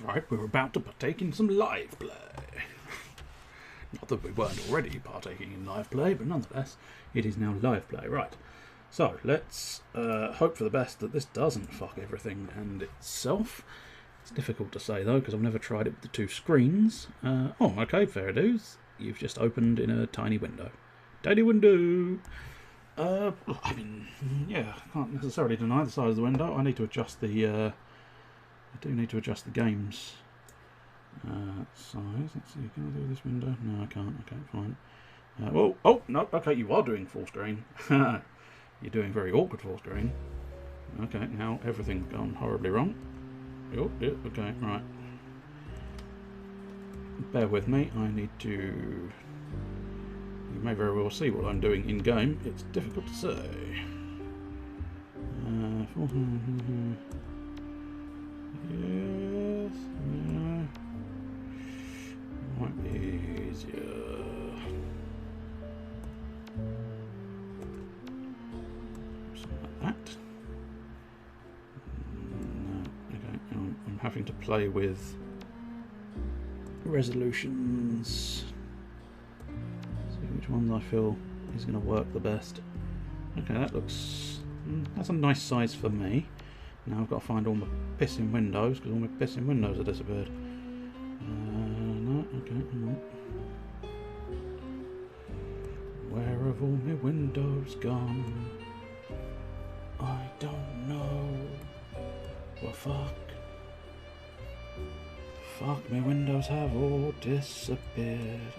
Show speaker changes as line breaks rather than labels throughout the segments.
Right, we're about to partake in some live play. Not that we weren't already partaking in live play, but nonetheless, it is now live play. Right, so let's hope for the best that this doesn't fuck everything and itself. It's difficult to say though, because I've never tried it with the two screens. Oh, okay, fair dues. You've just opened in a tiny window. Tiny window! I mean, yeah, I can't necessarily deny the size of the window. I need to adjust the, I do need to adjust the game's size. Let's see, can I do this window? No, I can't. Okay, fine. Oh, no, okay, you are doing full screen. You're doing very awkward full screen. Okay, now everything's gone horribly wrong. Oh, yeah, okay, right. Bear with me, I need to... You may very well see what I'm doing in-game. It's difficult to say. Yes, no. Might be easier. Something like that. No, okay, I'm having to play with resolutions. See which ones I feel is going to work the best. Okay, that looks... that's a nice size for me. Now I've got to find all my pissing windows, because all my pissing windows have disappeared. No, okay, no. Where have all my windows gone? I don't know. Well, fuck. Fuck, my windows have all disappeared.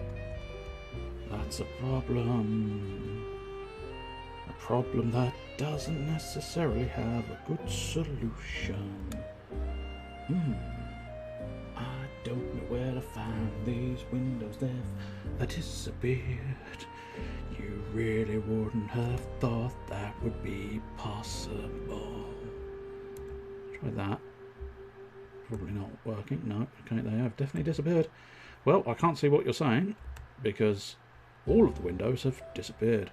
That's a problem. A problem that doesn't necessarily have a good solution. I don't know where to find these windows, they've disappeared. You really wouldn't have thought that would be possible. Try that. Probably not working. No, okay, they have definitely disappeared. Well, I can't see what you're saying because all of the windows have disappeared,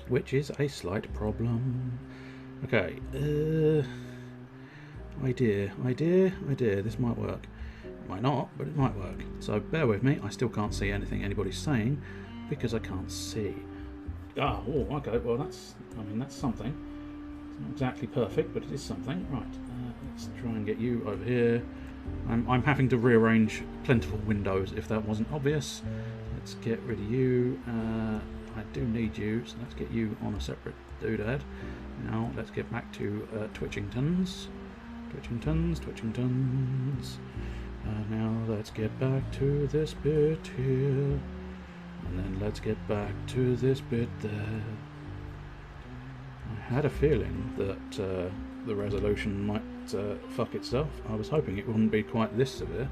which is a slight problem. Okay, idea. This might work. It might not, but it might work. So bear with me. I still can't see anything anybody's saying because I can't see. Ah, oh, okay. Well, that's something. It's not exactly perfect, but it is something. Right. Let's try and get you over here. I'm having to rearrange plentiful windows if that wasn't obvious. Let's get rid of you. I do need you, so let's get you on a separate doodad. Now let's get back to Twitchingtons. Now let's get back to this bit here. And then let's get back to this bit there. I had a feeling that the resolution might fuck itself. I was hoping it wouldn't be quite this severe,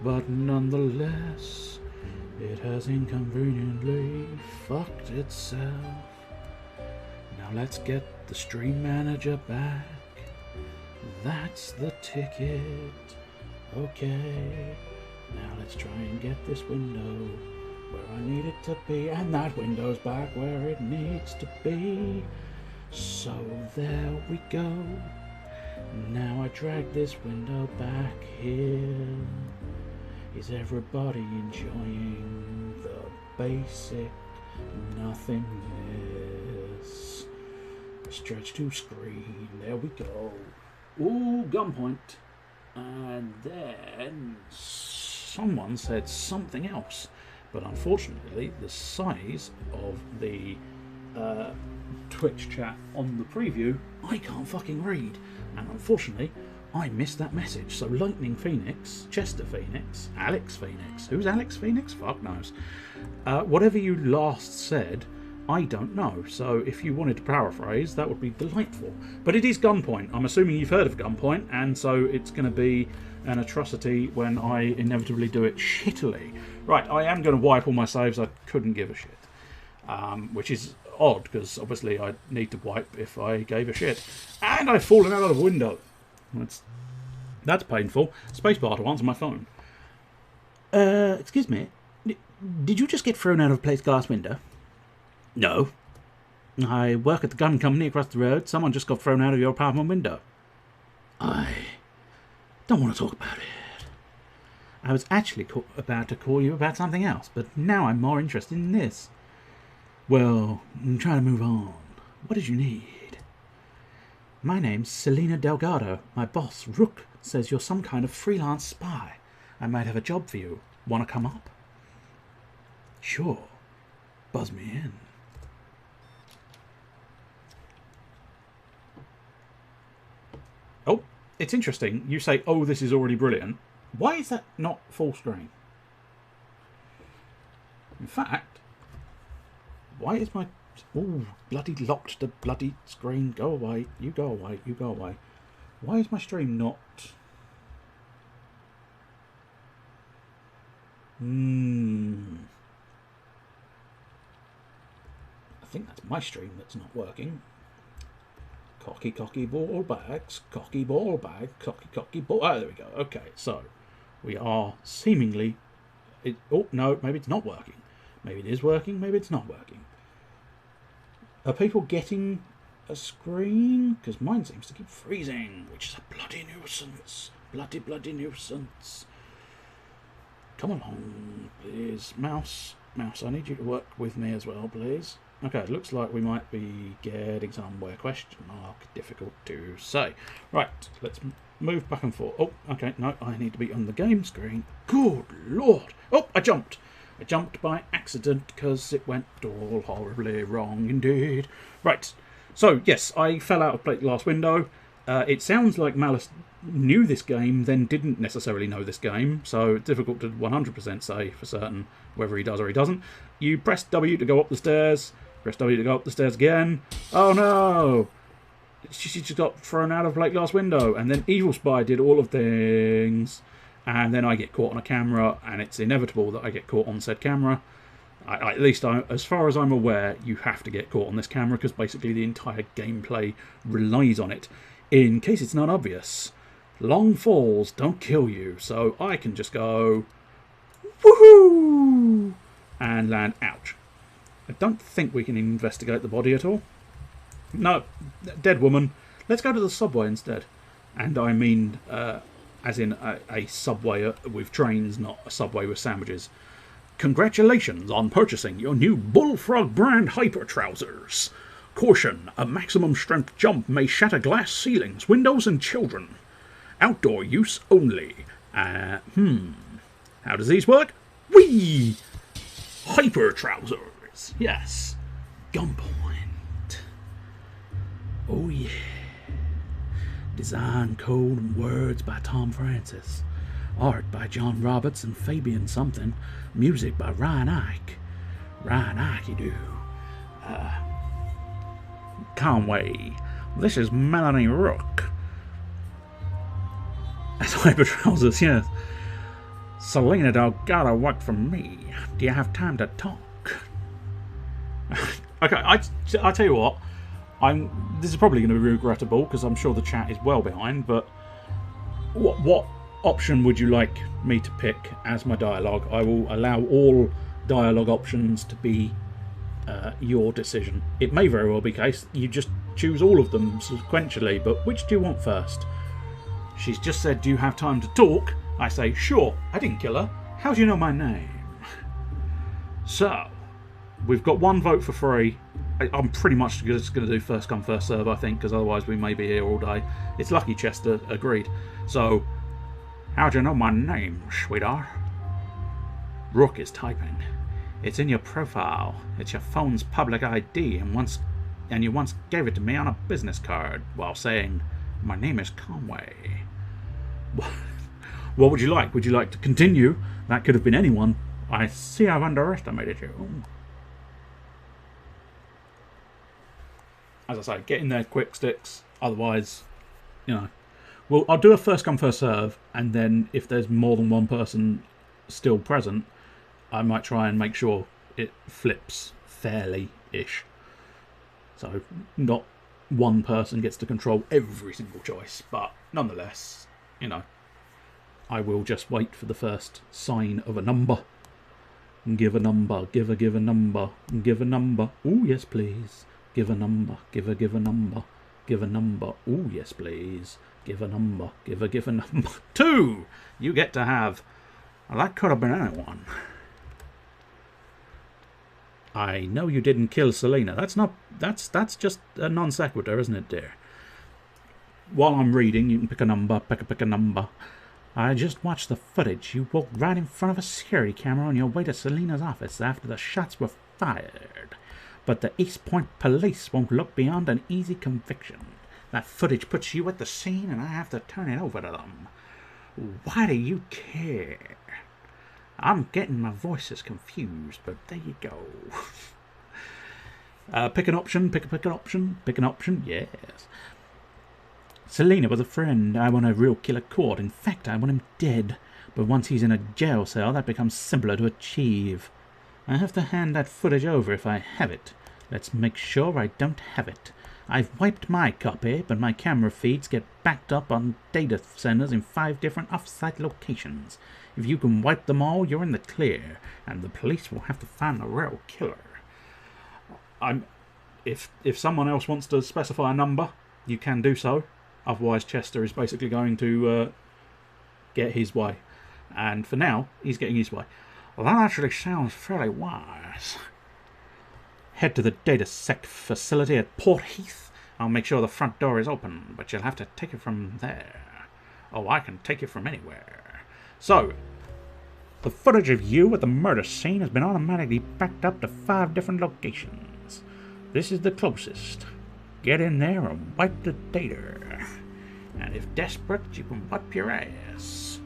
but nonetheless, it has inconveniently fucked itself. Now let's get the stream manager back. That's the ticket. Okay. Now let's try and get this window where I need it to be, and that window's back where it needs to be. So there we go. Now I drag this window back here. Is everybody enjoying the basic nothingness? Stretch to screen. There we go. Ooh, Gunpoint. And then someone said something else. But unfortunately, the size of the Twitch chat on the preview, I can't fucking read. And unfortunately, I missed that message. So Lightning Phoenix, Chester Phoenix, Alex Phoenix. Who's Alex Phoenix? Fuck knows. Whatever you last said, I don't know. So if you wanted to paraphrase, that would be delightful. But it is Gunpoint. I'm assuming you've heard of Gunpoint, and so it's going to be an atrocity when I inevitably do it shittily. Right, I am going to wipe all my saves. I couldn't give a shit. Which is odd, because obviously I need to wipe if I gave a shit. And I've fallen out of a window. That's painful. Spacebar to answer my phone. Excuse me. Did you just get thrown out of a plate glass window? No. I work at the gun company across the road. Someone just got thrown out of your apartment window. I don't want to talk about it. I was actually about to call you about something else, but now I'm more interested in this. Well, I'm trying to move on. What did you need? My name's Selena Delgado. My boss, Rook, says you're some kind of freelance spy. I might have a job for you. Want to come up? Sure. Buzz me in. Oh, it's interesting. You say, oh, this is already brilliant. Why is that not full screen? In fact, why is my... Oh, bloody locked the bloody screen. Go away. You go away. You go away. Why is my stream not... I think that's my stream that's not working. Cocky, cocky ball bags. Cocky ball bag. Cocky, cocky ball... Oh, there we go. Okay, so we are seemingly... Oh, no, maybe it's not working. Maybe it is working. Maybe it's not working. Are people getting a screen? Because mine seems to keep freezing, which is a bloody nuisance. Bloody, bloody nuisance. Come along, please. Mouse, I need you to work with me as well, please. Okay, it looks like we might be getting somewhere. Question mark, difficult to say. Right, let's move back and forth. Oh, okay, no, I need to be on the game screen. Good Lord. Oh, I jumped. I jumped by accident because it went all horribly wrong indeed. Right, so yes, I fell out of plate glass window. It sounds like Malice knew this game, then didn't necessarily know this game, so it's difficult to 100% say for certain whether he does or he doesn't. You press W to go up the stairs, press W to go up the stairs again. Oh no! She just got thrown out of plate glass window, and then Evil Spy did all of things. And then I get caught on a camera, and it's inevitable that I get caught on said camera. At least, as far as I'm aware, you have to get caught on this camera, because basically the entire gameplay relies on it. In case it's not obvious, long falls don't kill you, so I can just go, woohoo, and land, ouch. I don't think we can investigate the body at all. No, dead woman. Let's go to the subway instead. And I mean... as in a subway with trains, not a subway with sandwiches. Congratulations on purchasing your new Bullfrog brand Hyper Trousers. Caution, a maximum strength jump may shatter glass ceilings, windows and children. Outdoor use only. How does these work? Whee! Hyper Trousers. Yes. Gunpoint. Oh yeah. Design, code, and words by Tom Francis. Art by John Roberts and Fabian something. Music by Ryan Ike. Ryan Ike, you do. Conway. This is Melanie Rook. That's Hyper Trousers, yes. Selena Delgado worked for me. Do you have time to talk? Okay, I'll tell you what. This is probably going to be regrettable because I'm sure the chat is well behind, but what option would you like me to pick as my dialogue? I will allow all dialogue options to be your decision. It may very well be the case you just choose all of them sequentially, but which do you want first? She's just said, do you have time to talk? I say, sure, I didn't kill her. How do you know my name? So, we've got one vote for free. I'm pretty much just going to do first come, first serve, I think, because otherwise we may be here all day. It's lucky Chester agreed. So, how do you know my name, sweetheart? Rook is typing. It's in your profile. It's your phone's public ID, and you once gave it to me on a business card while saying, my name is Conway. What would you like? Would you like to continue? That could have been anyone. I see I've underestimated you. As I say, get in there quick, sticks. Otherwise, you know. Well, I'll do a first come, first serve, and then if there's more than one person still present, I might try and make sure it flips fairly-ish. So, not one person gets to control every single choice, but nonetheless, you know, I will just wait for the first sign of a number. Give a number, give a number, give a number. Oh, yes, please. Give a number, give a number, give a number. Oh, yes, please. Give a number, give a number. 2! You get to have Well, that could have been anyone. I know you didn't kill Selena. That's just a non sequitur, isn't it, dear? While I'm reading, you can pick a number, pick a number. I just watched the footage. You walked right in front of a security camera on your way to Selena's office after the shots were fired. But the East Point police won't look beyond an easy conviction. That footage puts you at the scene and I have to turn it over to them. Why do you care? I'm getting my voices confused, but there you go. Pick an option, pick an option, yes. Selena was a friend. I want a real killer caught. In fact, I want him dead. But once he's in a jail cell, that becomes simpler to achieve. I have to hand that footage over if I have it. Let's make sure I don't have it. I've wiped my copy, but my camera feeds get backed up on data centers in 5 different off-site locations. If you can wipe them all, you're in the clear, and the police will have to find the real killer. If someone else wants to specify a number, you can do so. Otherwise, Chester is basically going to get his way. And for now, he's getting his way. Well, that actually sounds fairly wise. Head to the DataSec facility at Port Heath. I'll make sure the front door is open, but you'll have to take it from there. Oh, I can take it from anywhere. So, the footage of you at the murder scene has been automatically backed up to 5 different locations. This is the closest. Get in there and wipe the data. And if desperate, you can wipe your ass.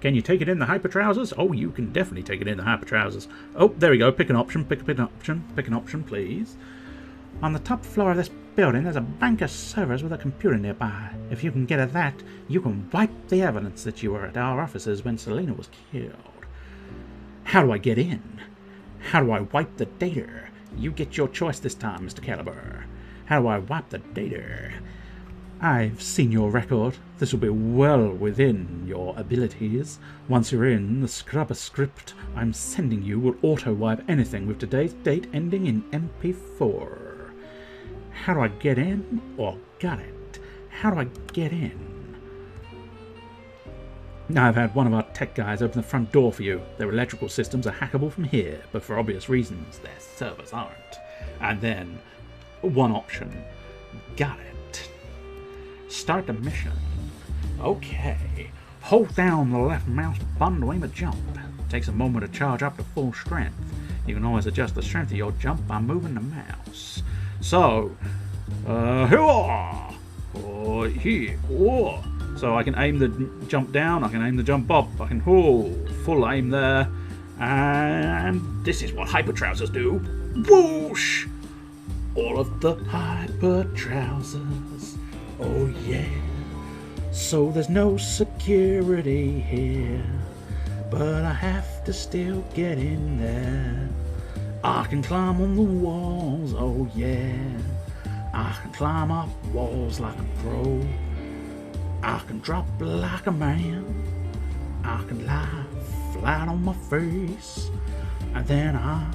Can you take it in the hyper trousers? Oh, you can definitely take it in the hyper trousers. Oh, there we go. Pick an option. Pick an option, please. On the top floor of this building, there's a bank of servers with a computer nearby. If you can get at that, you can wipe the evidence that you were at our offices when Selena was killed. How do I get in? How do I wipe the data? You get your choice this time, Mr. Caliber. How do I wipe the data? I've seen your record. This will be well within your abilities. Once you're in, the scrubber script I'm sending you will auto-wipe anything with today's date ending in MP4. How do I get in? Oh, got it. How do I get in? I've had one of our tech guys open the front door for you. Their electrical systems are hackable from here, but for obvious reasons, their servers aren't. And then, one option. Got it. Start the mission. Okay. Hold down the left mouse button to aim a jump. It takes a moment to charge up to full strength. You can always adjust the strength of your jump by moving the mouse. So, here. So I can aim the jump down, I can aim the jump up, I can full aim there. And this is what hyper trousers do. Whoosh! All of the hyper trousers. Oh yeah. So there's no security here, but I have to still get in there. I can climb on the walls, oh yeah. I can climb up walls like a pro. I can drop like a man. I can lie flat on my face. And then I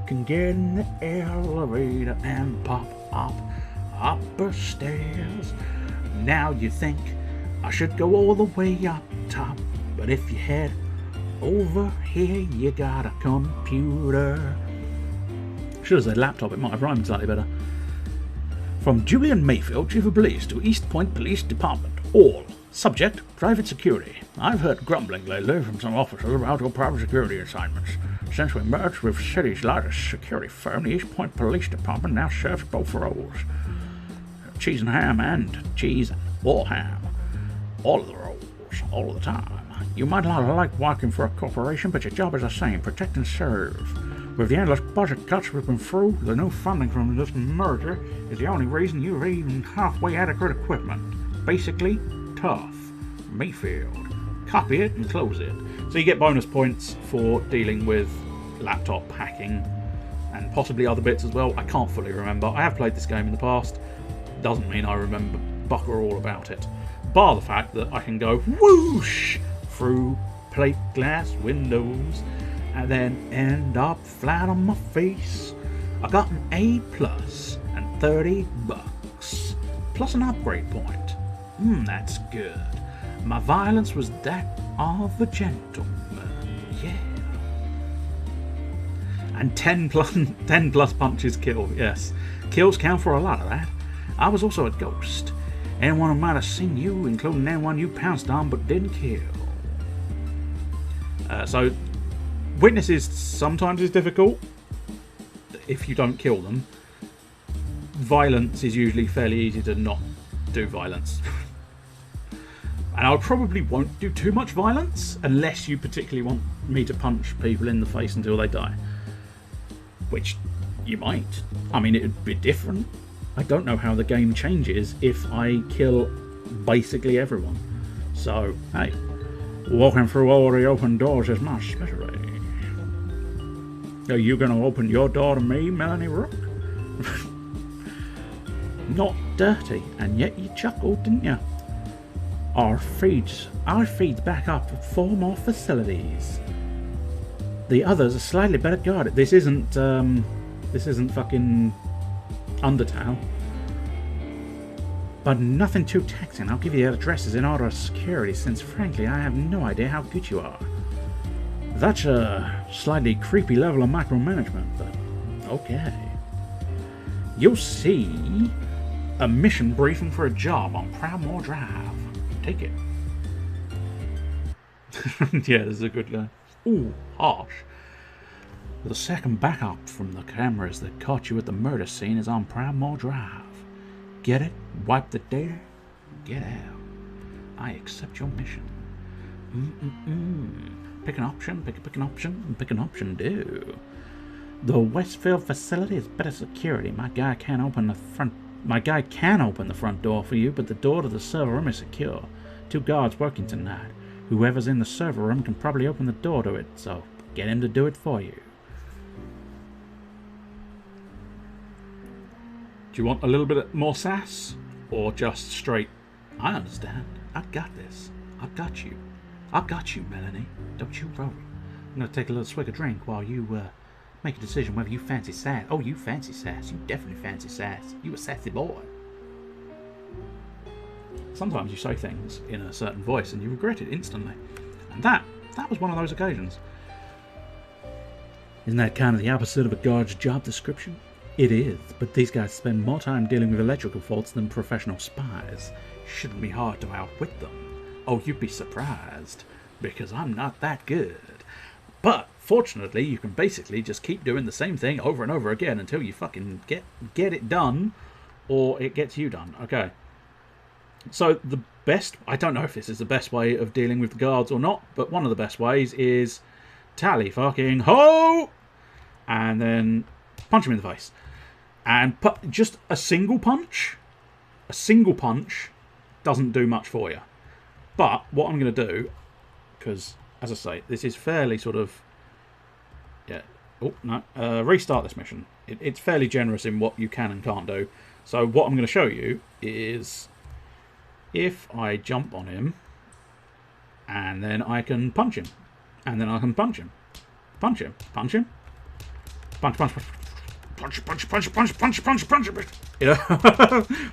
can get in the elevator and pop up the stairs. Now you think I should go all the way up top, but if you head over here, you got a computer. Should have said laptop, it might have rhymed slightly better. From Julian Mayfield, Chief of Police, to East Point Police Department. All. Subject, private security. I've heard grumbling lately from some officers about your private security assignments. Since we merged with the city's largest security firm, the East Point Police Department now serves both roles. Cheese and ham and cheese or ham. All of the roles, all of the time. You might not like working for a corporation, but your job is the same, protect and serve. With the endless budget cuts we've been through, the new funding from this merger is the only reason you have even halfway adequate equipment. Basically, tough. Mayfield. Copy it and close it. So you get bonus points for dealing with laptop hacking and possibly other bits as well. I can't fully remember. I have played this game in the past. Doesn't mean I remember bugger all about it. Bar the fact that I can go whoosh through plate glass windows and then end up flat on my face. I got an A+ and $30 plus an upgrade point. That's good. My violence was that of a gentleman. Yeah. And 10 plus punches kill. Yes. Kills count for a lot of that. I was also a ghost. Anyone who might have seen you, including anyone you pounced on but didn't kill. So, witnesses sometimes is difficult if you don't kill them. Violence is usually fairly easy to not do violence. And I probably won't do too much violence unless you particularly want me to punch people in the face until they die. Which you might. I mean, it would be different. I don't know how the game changes if I kill basically everyone. So, hey, walking through all the open doors is my specialty. Are you going to open your door to me, Melanie Rook? Not dirty, and yet you chuckled, didn't you? Our feeds back up with 4 more facilities. The others are slightly better guarded. This isn't fucking Undertale. But nothing too taxing. I'll give you the addresses in order of security, since frankly I have no idea how good you are. That's a slightly creepy level of micromanagement, but okay. You'll see a mission briefing for a job on Proudmoore Drive. Take it. Yeah, this is a good guy. Ooh, harsh. The second backup from the cameras that caught you at the murder scene is on Proudmoore Drive. Get it? Wipe the data? Get out. I accept your mission. Pick an option, pick an option, and pick an option do. The Westfield facility is better security. My guy can open the front door for you, but the door to the server room is secure. 2 guards working tonight. Whoever's in the server room can probably open the door to it, so get him to do it for you. Do you want a little bit more sass? Or just straight, I understand. I've got this. I've got you. I've got you, Melanie. Don't you worry. I'm going to take a little swig of drink while you make a decision whether you fancy sass. Oh, you fancy sass. You definitely fancy sass. You a sassy boy. Sometimes you say things in a certain voice and you regret it instantly. And that was one of those occasions. Isn't that kind of the opposite of a guard's job description? It is, but these guys spend more time dealing with electrical faults than professional spies. Shouldn't be hard to outwit them. Oh, you'd be surprised, because I'm not that good. But, fortunately, you can basically just keep doing the same thing over and over again until you fucking get it done, or it gets you done. Okay. So, the best... I don't know if this is the best way of dealing with the guards or not, but one of the best ways is tally fucking ho! And then punch him in the face. And just a single punch doesn't do much for you. But what I'm going to do, because, as I say, this is fairly sort of... Yeah. Oh, no. Restart this mission. It's fairly generous in what you can and can't do. So what I'm going to show you is if I jump on him, and then I can punch him. And then I can punch him. Punch him. Punch him. Punch, punch, punch. Punch. You know?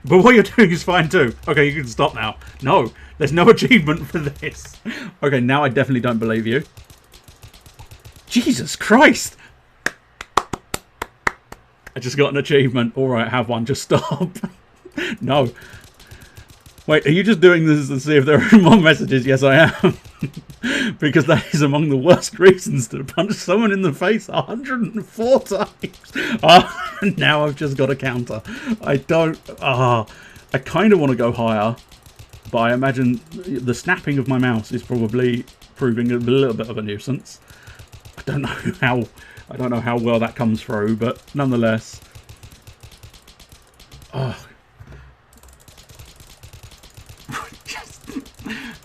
But what you're doing is fine too. Okay, you can stop now. No, there's no achievement for this. Okay, now I definitely don't believe you. Jesus Christ! I just got an achievement. Alright, have one. Just stop. No. Wait, are you just doing this to see if there are more messages? Yes, I am. Because that is among the worst reasons to punch someone in the face 104 times. Now I've just got a counter. I don't... I kind of want to go higher. But I imagine the snapping of my mouse is probably proving a little bit of a nuisance. I don't know how well that comes through, but nonetheless... Oh...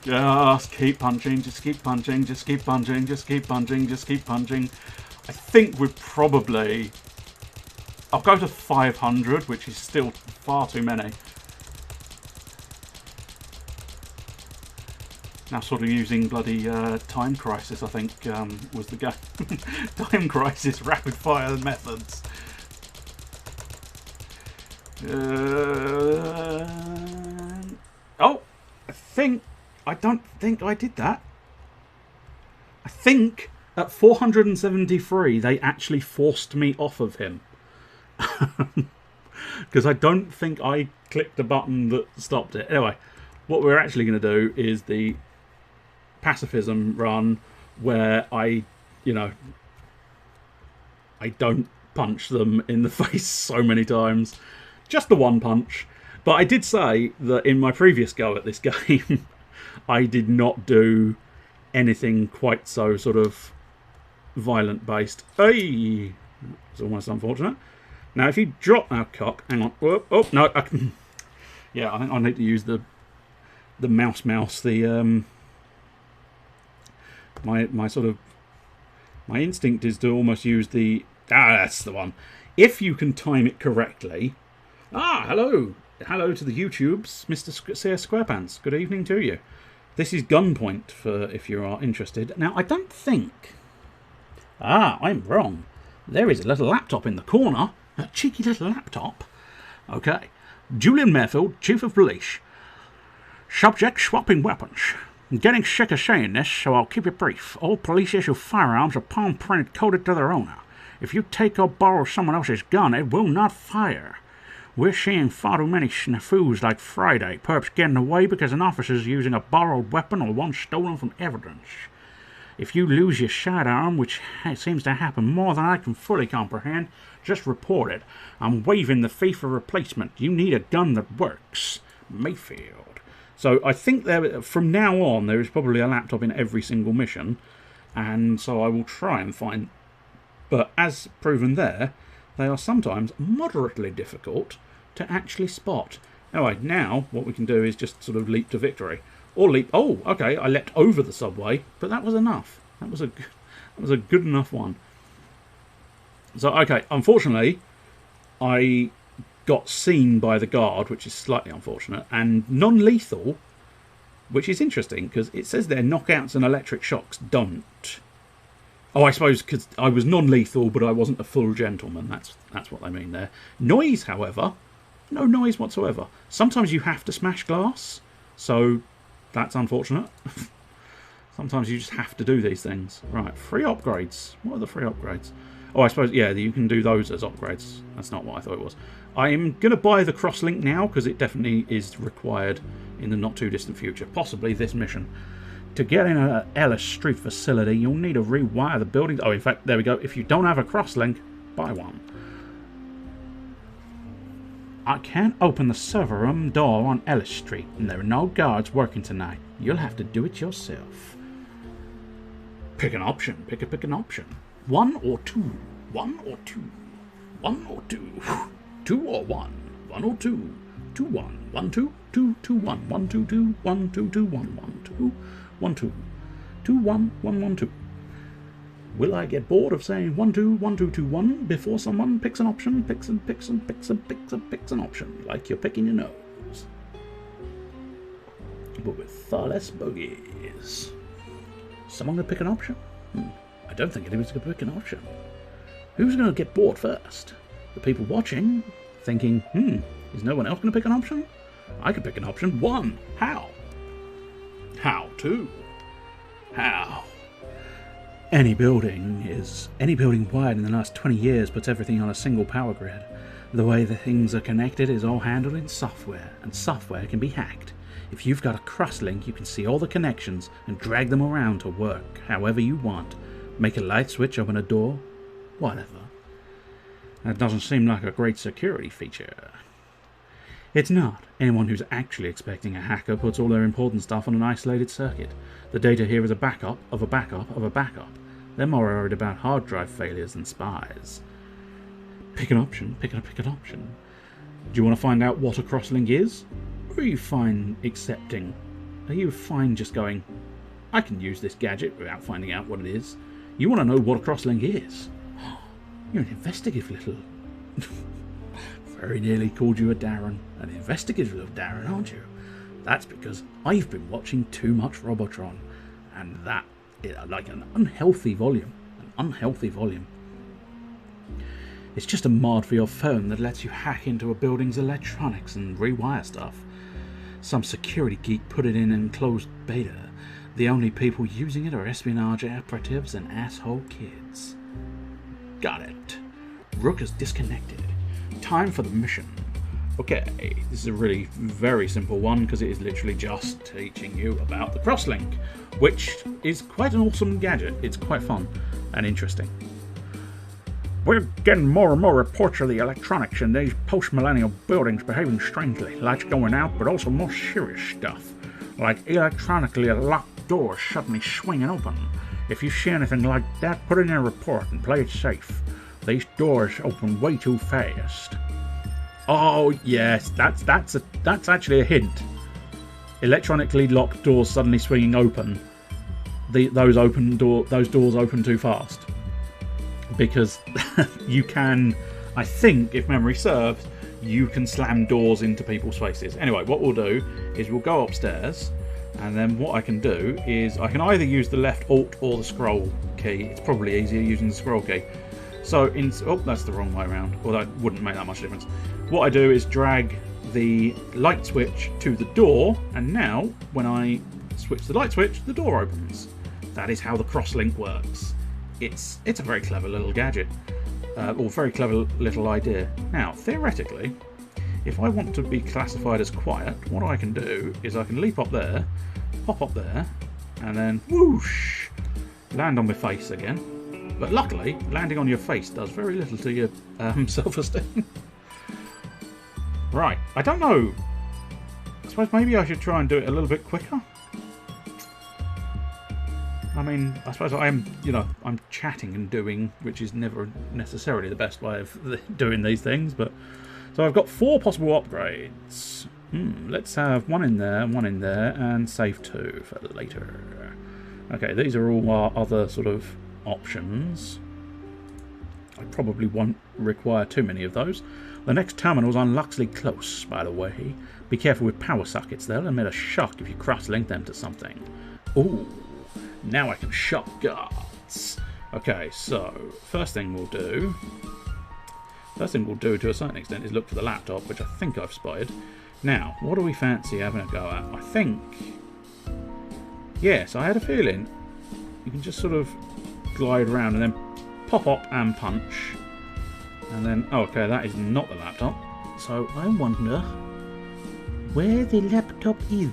Just keep punching, just keep punching, just keep punching, just keep punching, just keep punching. I think we're probably... I'll go to 500, which is still far too many. Now sort of using bloody Time Crisis, I think, was the game. Time Crisis rapid fire methods. Oh! I don't think I did that. I think at 473 they actually forced me off of him. Because I don't think I clicked the button that stopped it. Anyway, what we're actually going to do is the pacifism run where I don't punch them in the face so many times. Just the one punch. But I did say that in my previous go at this game, I did not do anything quite so sort of violent based. Hey! It's almost unfortunate. Now, if you drop our cock, hang on. Oh no! Yeah, I think I need to use the mouse. The my sort of my instinct is to almost use the that's the one. If you can time it correctly. Hello to the YouTubes, Mr. CS Squarepants. Good evening to you. This is Gunpoint for if you are interested. Now, I don't think. I'm wrong. There is a little laptop in the corner. A cheeky little laptop. Okay. Julian Mayfield, Chief of Police. Subject swapping weapons. I'm getting sick of saying this, so I'll keep it brief. All police issue firearms are palm printed coded to their owner. If you take or borrow someone else's gun, it will not fire. We're seeing far too many snafus like Friday, perps getting away because an officer's using a borrowed weapon or one stolen from evidence. If you lose your sidearm, which seems to happen more than I can fully comprehend, just report it. I'm waiving the fee for replacement. You need a gun that works. Mayfield. So I think from now on there is probably a laptop in every single mission, and so I will try and find. But as proven there, they are sometimes moderately difficult to actually spot. Anyway, now what we can do is just sort of leap to victory. Or leap... Oh, okay, I leapt over the subway, but that was enough. That was a good enough one. So, okay, unfortunately, I got seen by the guard, which is slightly unfortunate, and non-lethal, which is interesting, because it says there knockouts and electric shocks don't. Oh, I suppose because I was non-lethal, but I wasn't a full gentleman. That's what they mean there. Noise, however, no noise whatsoever. Sometimes you have to smash glass, so that's unfortunate. Sometimes you just have to do these things. Right, free upgrades. What are the free upgrades? Oh, I suppose, yeah, you can do those as upgrades. That's not what I thought it was. I'm going to buy the crosslink now, because it definitely is required in the not-too-distant future. Possibly this mission. To get in an Ellis Street facility, you'll need to rewire the buildings. Oh, in fact, there we go. If you don't have a crosslink, buy one. I can't open the server room door on Ellis Street, and there are no guards working tonight. You'll have to do it yourself. Pick an option. Pick an option. One or two. One or two. One or two. Two or one. One or two. 2 1 1 2 2 2 1 1 2 2 1 2 2 1 1 2 1 2 2 1 1 1 2. Will I get bored of saying 1 2 1 2 2 1 before someone picks an option, picks an option, like you're picking your nose, but with far less bogeys? Someone gonna pick an option? I don't think anyone's gonna pick an option. Who's gonna get bored first? The people watching, thinking, is no one else gonna pick an option? I could pick an option. 1. How? How? 2. How? Any building wired in the last 20 years puts everything on a single power grid. The way the things are connected is all handled in software, and software can be hacked. If you've got a crosslink, you can see all the connections and drag them around to work however you want. Make a light switch, open a door, whatever. That doesn't seem like a great security feature. It's not. Anyone who's actually expecting a hacker puts all their important stuff on an isolated circuit. The data here is a backup of a backup of a backup. They're more worried about hard drive failures than spies. Pick an option. Pick an option. Do you want to find out what a crosslink is? Or are you fine accepting? Are you fine just going, I can use this gadget without finding out what it is? You want to know what a crosslink is? You're an investigative little... Very nearly called you a Darren. An investigative little Darren, aren't you? That's because I've been watching too much Robotron. And that is like an unhealthy volume. An unhealthy volume. It's just a mod for your phone that lets you hack into a building's electronics and rewire stuff. Some security geek put it in enclosed beta. The only people using it are espionage operatives and asshole kids. Got it. Rook is disconnected. Time for the mission. Okay, this is a really very simple one because it is literally just teaching you about the crosslink, which is quite an awesome gadget. It's quite fun and interesting. We're getting more and more reports of the electronics in these post-millennial buildings behaving strangely. Lights going out, but also more serious stuff, like electronically locked doors suddenly swinging open. If you see anything like that, put in a report and play it safe. These doors open way too fast. Oh yes, that's actually a hint. Electronically locked doors suddenly swinging open. Those doors open too fast. Because you can, I think, if memory serves, you can slam doors into people's faces. Anyway, what we'll do is we'll go upstairs, and then what I can do is I can either use the left Alt or the scroll key. It's probably easier using the scroll key. So, that's the wrong way around, although it wouldn't make that much difference. What I do is drag the light switch to the door, and now, when I switch the light switch, the door opens. That is how the crosslink works. It's a very clever little gadget, or very clever little idea. Now, theoretically, if I want to be classified as quiet, what I can do is I can leap up there, pop up there, and then whoosh, land on my face again. But luckily, landing on your face does very little to your self-esteem. Right, I don't know. I suppose maybe I should try and do it a little bit quicker. I mean, I suppose I'm chatting and doing, which is never necessarily the best way of doing these things. But so I've got 4 possible upgrades. Let's have one in there, and save 2 for later. Okay, these are all our other sort of options. I probably won't require too many of those. The next terminal's on Luxley Close, by the way. Be careful with power sockets, they'll emit a shock if you cross-link them to something. Ooh. Now I can shock guards. Okay, so first thing we'll do to a certain extent is look for the laptop, which I think I've spotted. Now, what do we fancy having a go at? I think, yes, I had a feeling you can just sort of glide around and then pop up and punch, and then okay, that is not the laptop. So I wonder where the laptop is.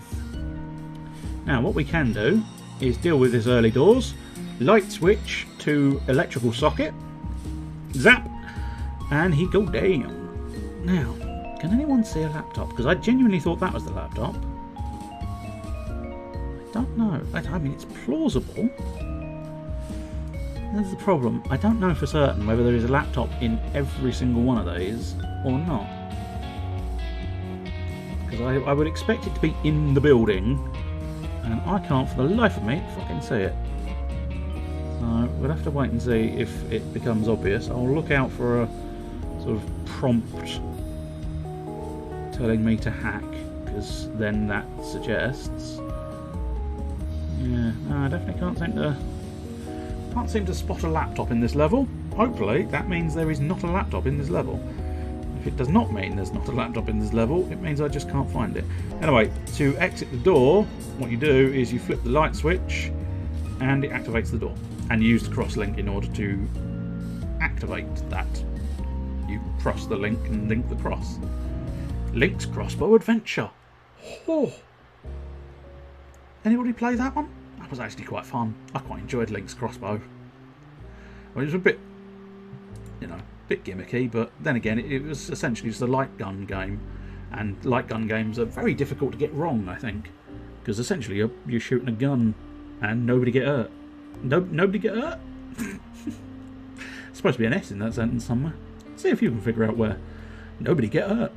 Now, what we can do is deal with this early doors, light switch to electrical socket, zap, and he go down. Now, can anyone see a laptop? Because I genuinely thought that was the laptop. I don't know. I mean, it's plausible. That's the problem. I don't know for certain whether there is a laptop in every single one of these or not. Because I would expect it to be in the building, and I can't for the life of me fucking see it. So we'll have to wait and see if it becomes obvious. I'll look out for a sort of prompt telling me to hack, because then that suggests. Yeah, no, I definitely can't seem to spot a laptop in this level. Hopefully that means there is not a laptop in this level. If it does not mean there's not a laptop in this level, it means I just can't find it. Anyway, to exit the door, what you do is you flip the light switch and it activates the door. And you use the cross-link in order to activate that. You cross the link and link the cross. Link's Crossbow Adventure. Oh. Anybody play that one? That was actually quite fun. I quite enjoyed Link's Crossbow. Well, it was a bit, bit gimmicky, but then again, it was essentially just a light gun game, and light gun games are very difficult to get wrong, I think, because essentially you're shooting a gun and nobody get hurt. Nobody get hurt? Supposed to be an S in that sentence somewhere. See if you can figure out where. Nobody get hurt.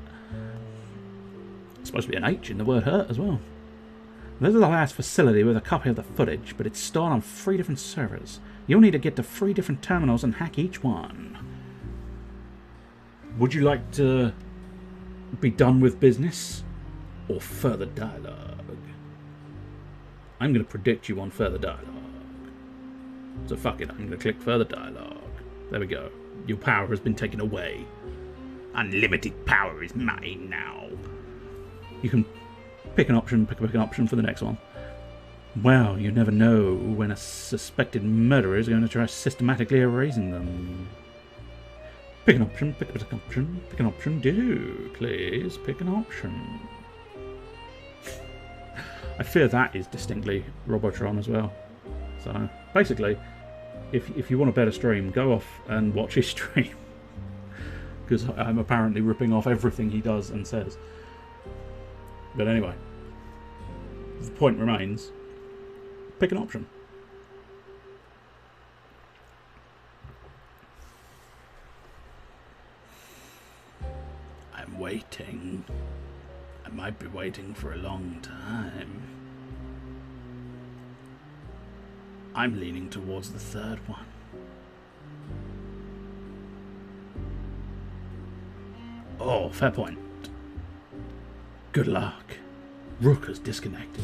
It's supposed to be an H in the word hurt as well. This is the last facility with a copy of the footage, but it's stored on 3 different servers. You'll need to get to 3 different terminals and hack each one. Would you like to be done with business or further dialogue? I'm going to predict you on further dialogue. So fuck it, I'm going to click further dialogue. There we go. Your power has been taken away. Unlimited power is mine now. You can pick an option for the next one. Well, you never know when a suspected murderer is going to try systematically erasing them. Pick an option, pick an option, pick an option. Do, please, pick an option. I fear that is distinctly Robotron as well. So, basically, if you want a better stream, go off and watch his stream. Because I'm apparently ripping off everything he does and says. But anyway, the point remains, pick an option. I'm waiting. I might be waiting for a long time. I'm leaning towards the third one. Oh, fair point. Good luck. Rook has disconnected.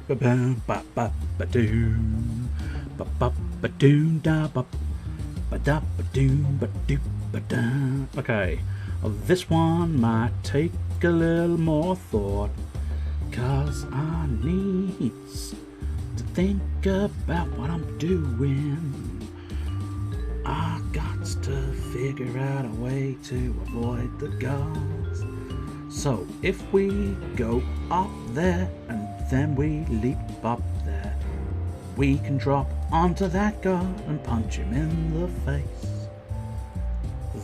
Ba-ba-ba-ba-ba-doom. Ba-ba-ba-doom-da-ba. Ba-da-ba-doom-ba-doom-ba-da. Okay. Well, this one might take a little more thought, 'cause I need to think about what I'm doing. I got to figure out a way to avoid the guards. So if we go up there and then we leap up there, we can drop onto that guard and punch him in the face.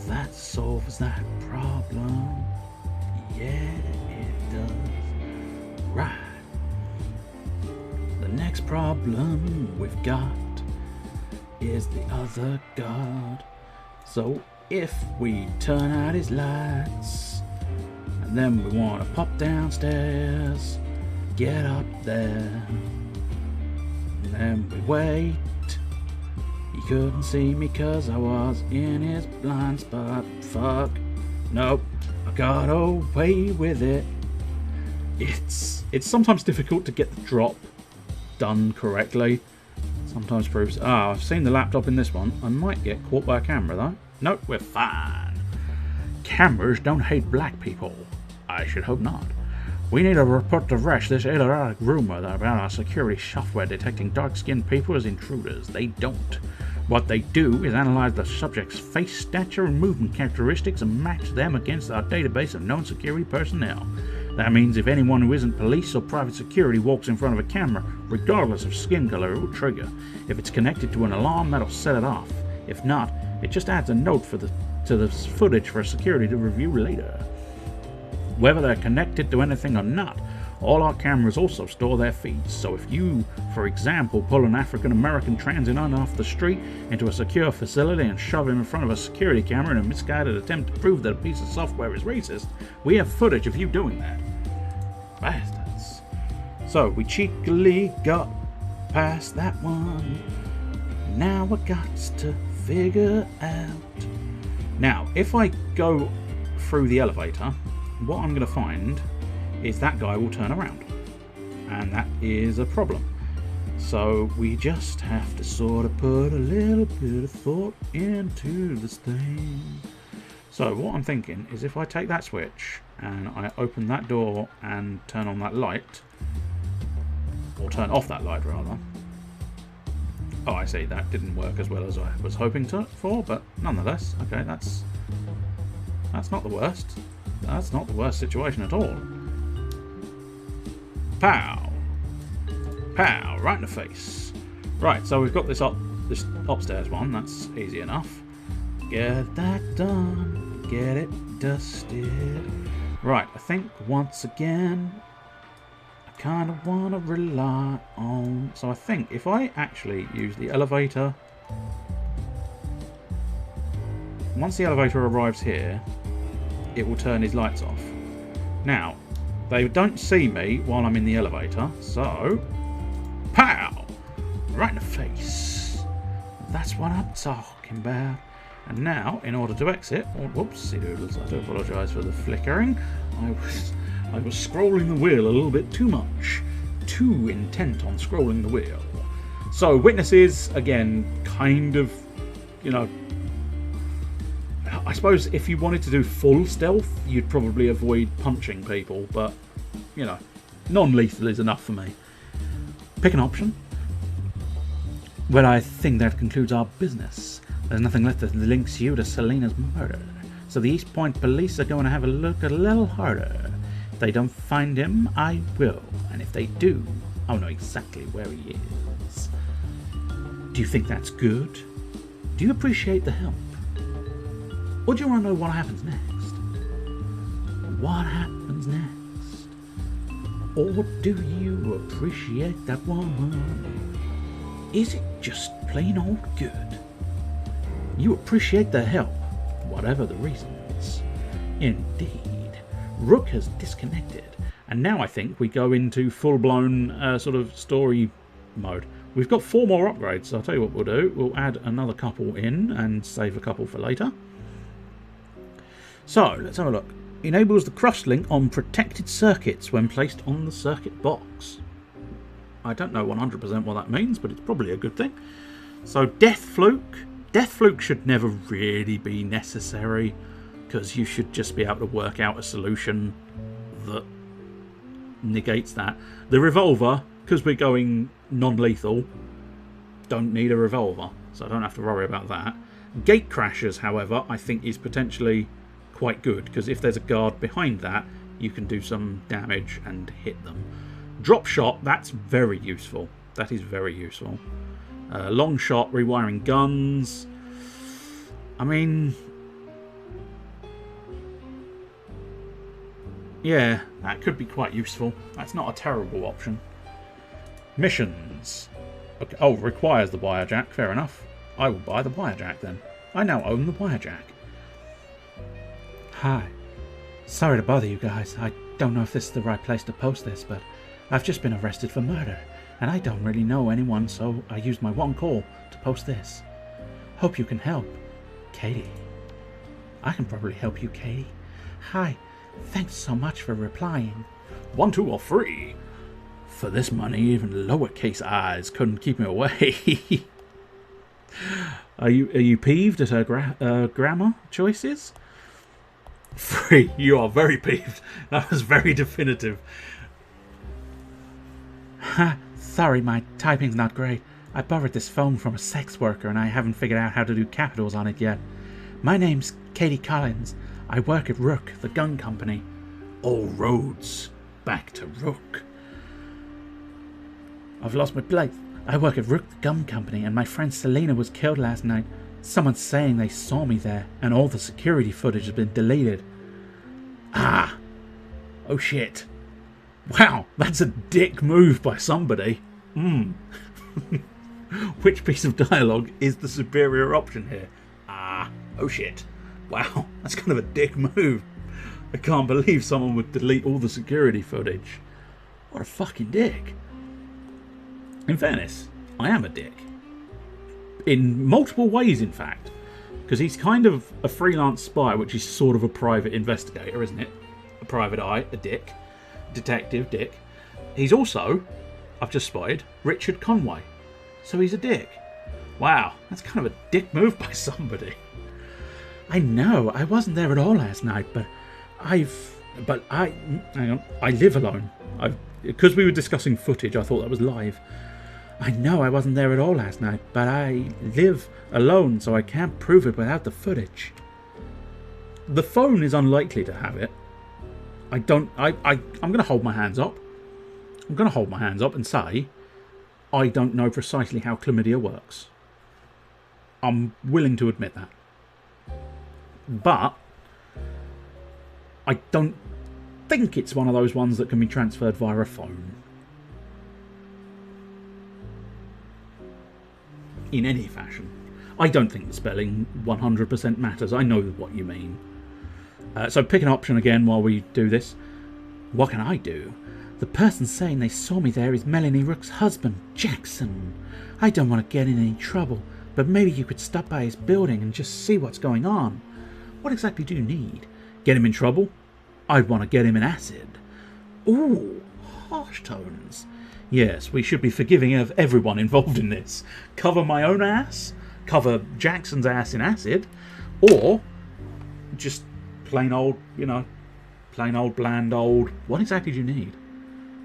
That solves that problem. Yeah, it does. Right. The next problem we've got is the other guard. So if we turn out his lights and then we want to pop downstairs, get up there, and then we wait. He couldn't see me 'cause I was in his blind spot. Fuck. Nope. I got away with it. It's sometimes difficult to get the drop done correctly. Sometimes proves... Ah, I've seen the laptop in this one. I might get caught by a camera, though. Nope, we're fine. Cameras don't hate black people. I should hope not. We need to report to Resh this idiotic rumor about our security software detecting dark-skinned people as intruders. They don't. What they do is analyze the subject's face, stature, and movement characteristics and match them against our database of known security personnel. That means if anyone who isn't police or private security walks in front of a camera, regardless of skin color, it will trigger. If it's connected to an alarm, that'll set it off. If not, it just adds a note to the footage for security to review later. Whether they're connected to anything or not, all our cameras also store their feeds. So if you, for example, pull an African-American transit off the street into a secure facility and shove him in front of a security camera in a misguided attempt to prove that a piece of software is racist, we have footage of you doing that. Bastards. So we cheekily got past that one. Now I got to figure out. Now, if I go through the elevator, what I'm going to find is that guy will turn around. And that is a problem. So we just have to sort of put a little bit of thought into this thing. So what I'm thinking is if I take that switch and I open that door and turn on that light, or turn off that light rather. Oh, I see, that didn't work as well as I was hoping for, but nonetheless, okay, that's not the worst. That's not the worst situation at all. Pow! Pow! Right in the face. Right, so we've got this upstairs one. That's easy enough. Get that done. Get it dusted. Right, I think once again, I kind of want to rely on... So I think if I actually use the elevator... Once the elevator arrives here, it will turn his lights off. Now, they don't see me while I'm in the elevator, so... Pow! Right in the face. That's what I'm talking about. And now, in order to exit... Oh, whoopsie doodles, I do apologise for the flickering. I was scrolling the wheel a little bit too much. Too intent on scrolling the wheel. So, witnesses, again, kind of, you know... I suppose if you wanted to do full stealth, you'd probably avoid punching people, but, you know, Non-lethal is enough for me. Pick an option. Well, I think that concludes our business. There's nothing left that links you to Selena's murder. So the East Point police are going to have a look a little harder. If they don't find him, I will. And if they do, I'll know exactly where he is. Do you think that's good? Do you appreciate the help? Or do you want to know what happens next? What happens next? Or do you appreciate that woman? Is it just plain old good? You appreciate the help, whatever the reasons. Indeed. Rook has disconnected, and now I think we go into full-blown sort of story mode. We've got 4 more upgrades, so I'll tell you what we'll do. We'll add another couple in and save a couple for later. So, let's have a look. Enables the cross-link on protected circuits when placed on the circuit box. I don't know 100% what that means, but it's probably a good thing. So, Death Fluke. Death Fluke should never really be necessary, because you should just be able to work out a solution that negates that. The revolver, because we're going non-lethal, don't need a revolver, so I don't have to worry about that. Gate crashers, however, I think is potentially quite good, because if there's a guard behind that, you can do some damage and hit them. Drop shot, that's very useful. That is very useful. Long shot, rewiring guns. I mean, yeah, that could be quite useful. That's not a terrible option. Missions. Okay. Oh, requires the wirejack. Fair enough. I will buy the wirejack then. I now own the wirejack. Hi. Sorry to bother you guys. I don't know if this is the right place to post this, but I've just been arrested for murder, and I don't really know anyone, so I used my one call to post this. Hope you can help. Katie. I can probably help you, Katie. Hi. Thanks so much for replying. 1, 2, or 3. For this money, even lowercase i's couldn't keep me away. Are you peeved at her grammar choices? 3. You are very peeved. That was very definitive. Ha. Sorry, my typing's not great. I borrowed this phone from a sex worker and I haven't figured out how to do capitals on it yet. My name's Katie Collins. I work at Rook, the gun company. All roads back to Rook. I've lost my place. I work at Rook, the gun company, and my friend Selena was killed last night. Someone's saying they saw me there, and all the security footage has been deleted. Ah! Oh shit. Wow, that's a dick move by somebody. Which piece of dialogue is the superior option here? Ah, oh shit. Wow, that's kind of a dick move. I can't believe someone would delete all the security footage. What a fucking dick. In fairness, I am a dick. In multiple ways, in fact. Because he's kind of a freelance spy, which is sort of a private investigator, isn't it? A private eye, a dick. Detective, dick. He's also, I've just spotted, Richard Conway. So he's a dick. Wow, that's kind of a dick move by somebody. I know, I wasn't there at all last night, but I live alone. Because we were discussing footage, I thought that was live. I know I wasn't there at all last night, but I live alone, so I can't prove it without the footage. The phone is unlikely to have it. I'm going to hold my hands up. I'm going to hold my hands up and say, I don't know precisely how chlamydia works. I'm willing to admit that. But I don't think it's one of those ones that can be transferred via a phone. In any fashion. I don't think the spelling 100% matters. I know what you mean. So pick an option again while we do this. What can I do? The person saying they saw me there is Melanie Rook's husband, Jackson. I don't want to get in any trouble, but maybe you could stop by his building and just see what's going on. What exactly do you need? Get him in trouble? I'd want to get him in acid. Ooh, harsh tones. Yes, we should be forgiving of everyone involved in this. Cover my own ass, cover Jackson's ass in acid, or just plain old, plain old, bland old. What exactly do you need?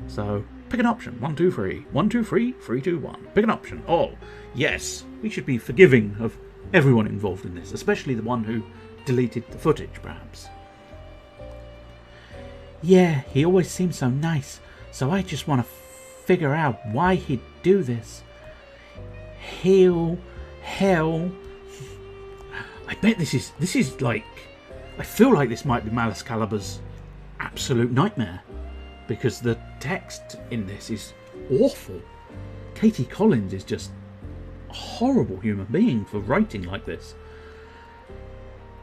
So pick an option. 1, 2, 3. 1, 2, 3. 3, 2, 1. Pick an option. Oh, yes. We should be forgiving of everyone involved in this, especially the one who deleted the footage, perhaps.
Yeah, he always seems so nice, so I just want to figure out why he'd do this. Hell.
I bet this is like... I feel like this might be Malice Calibur's absolute nightmare, because the text in this is awful. Katie Collins is just a horrible human being for writing like this.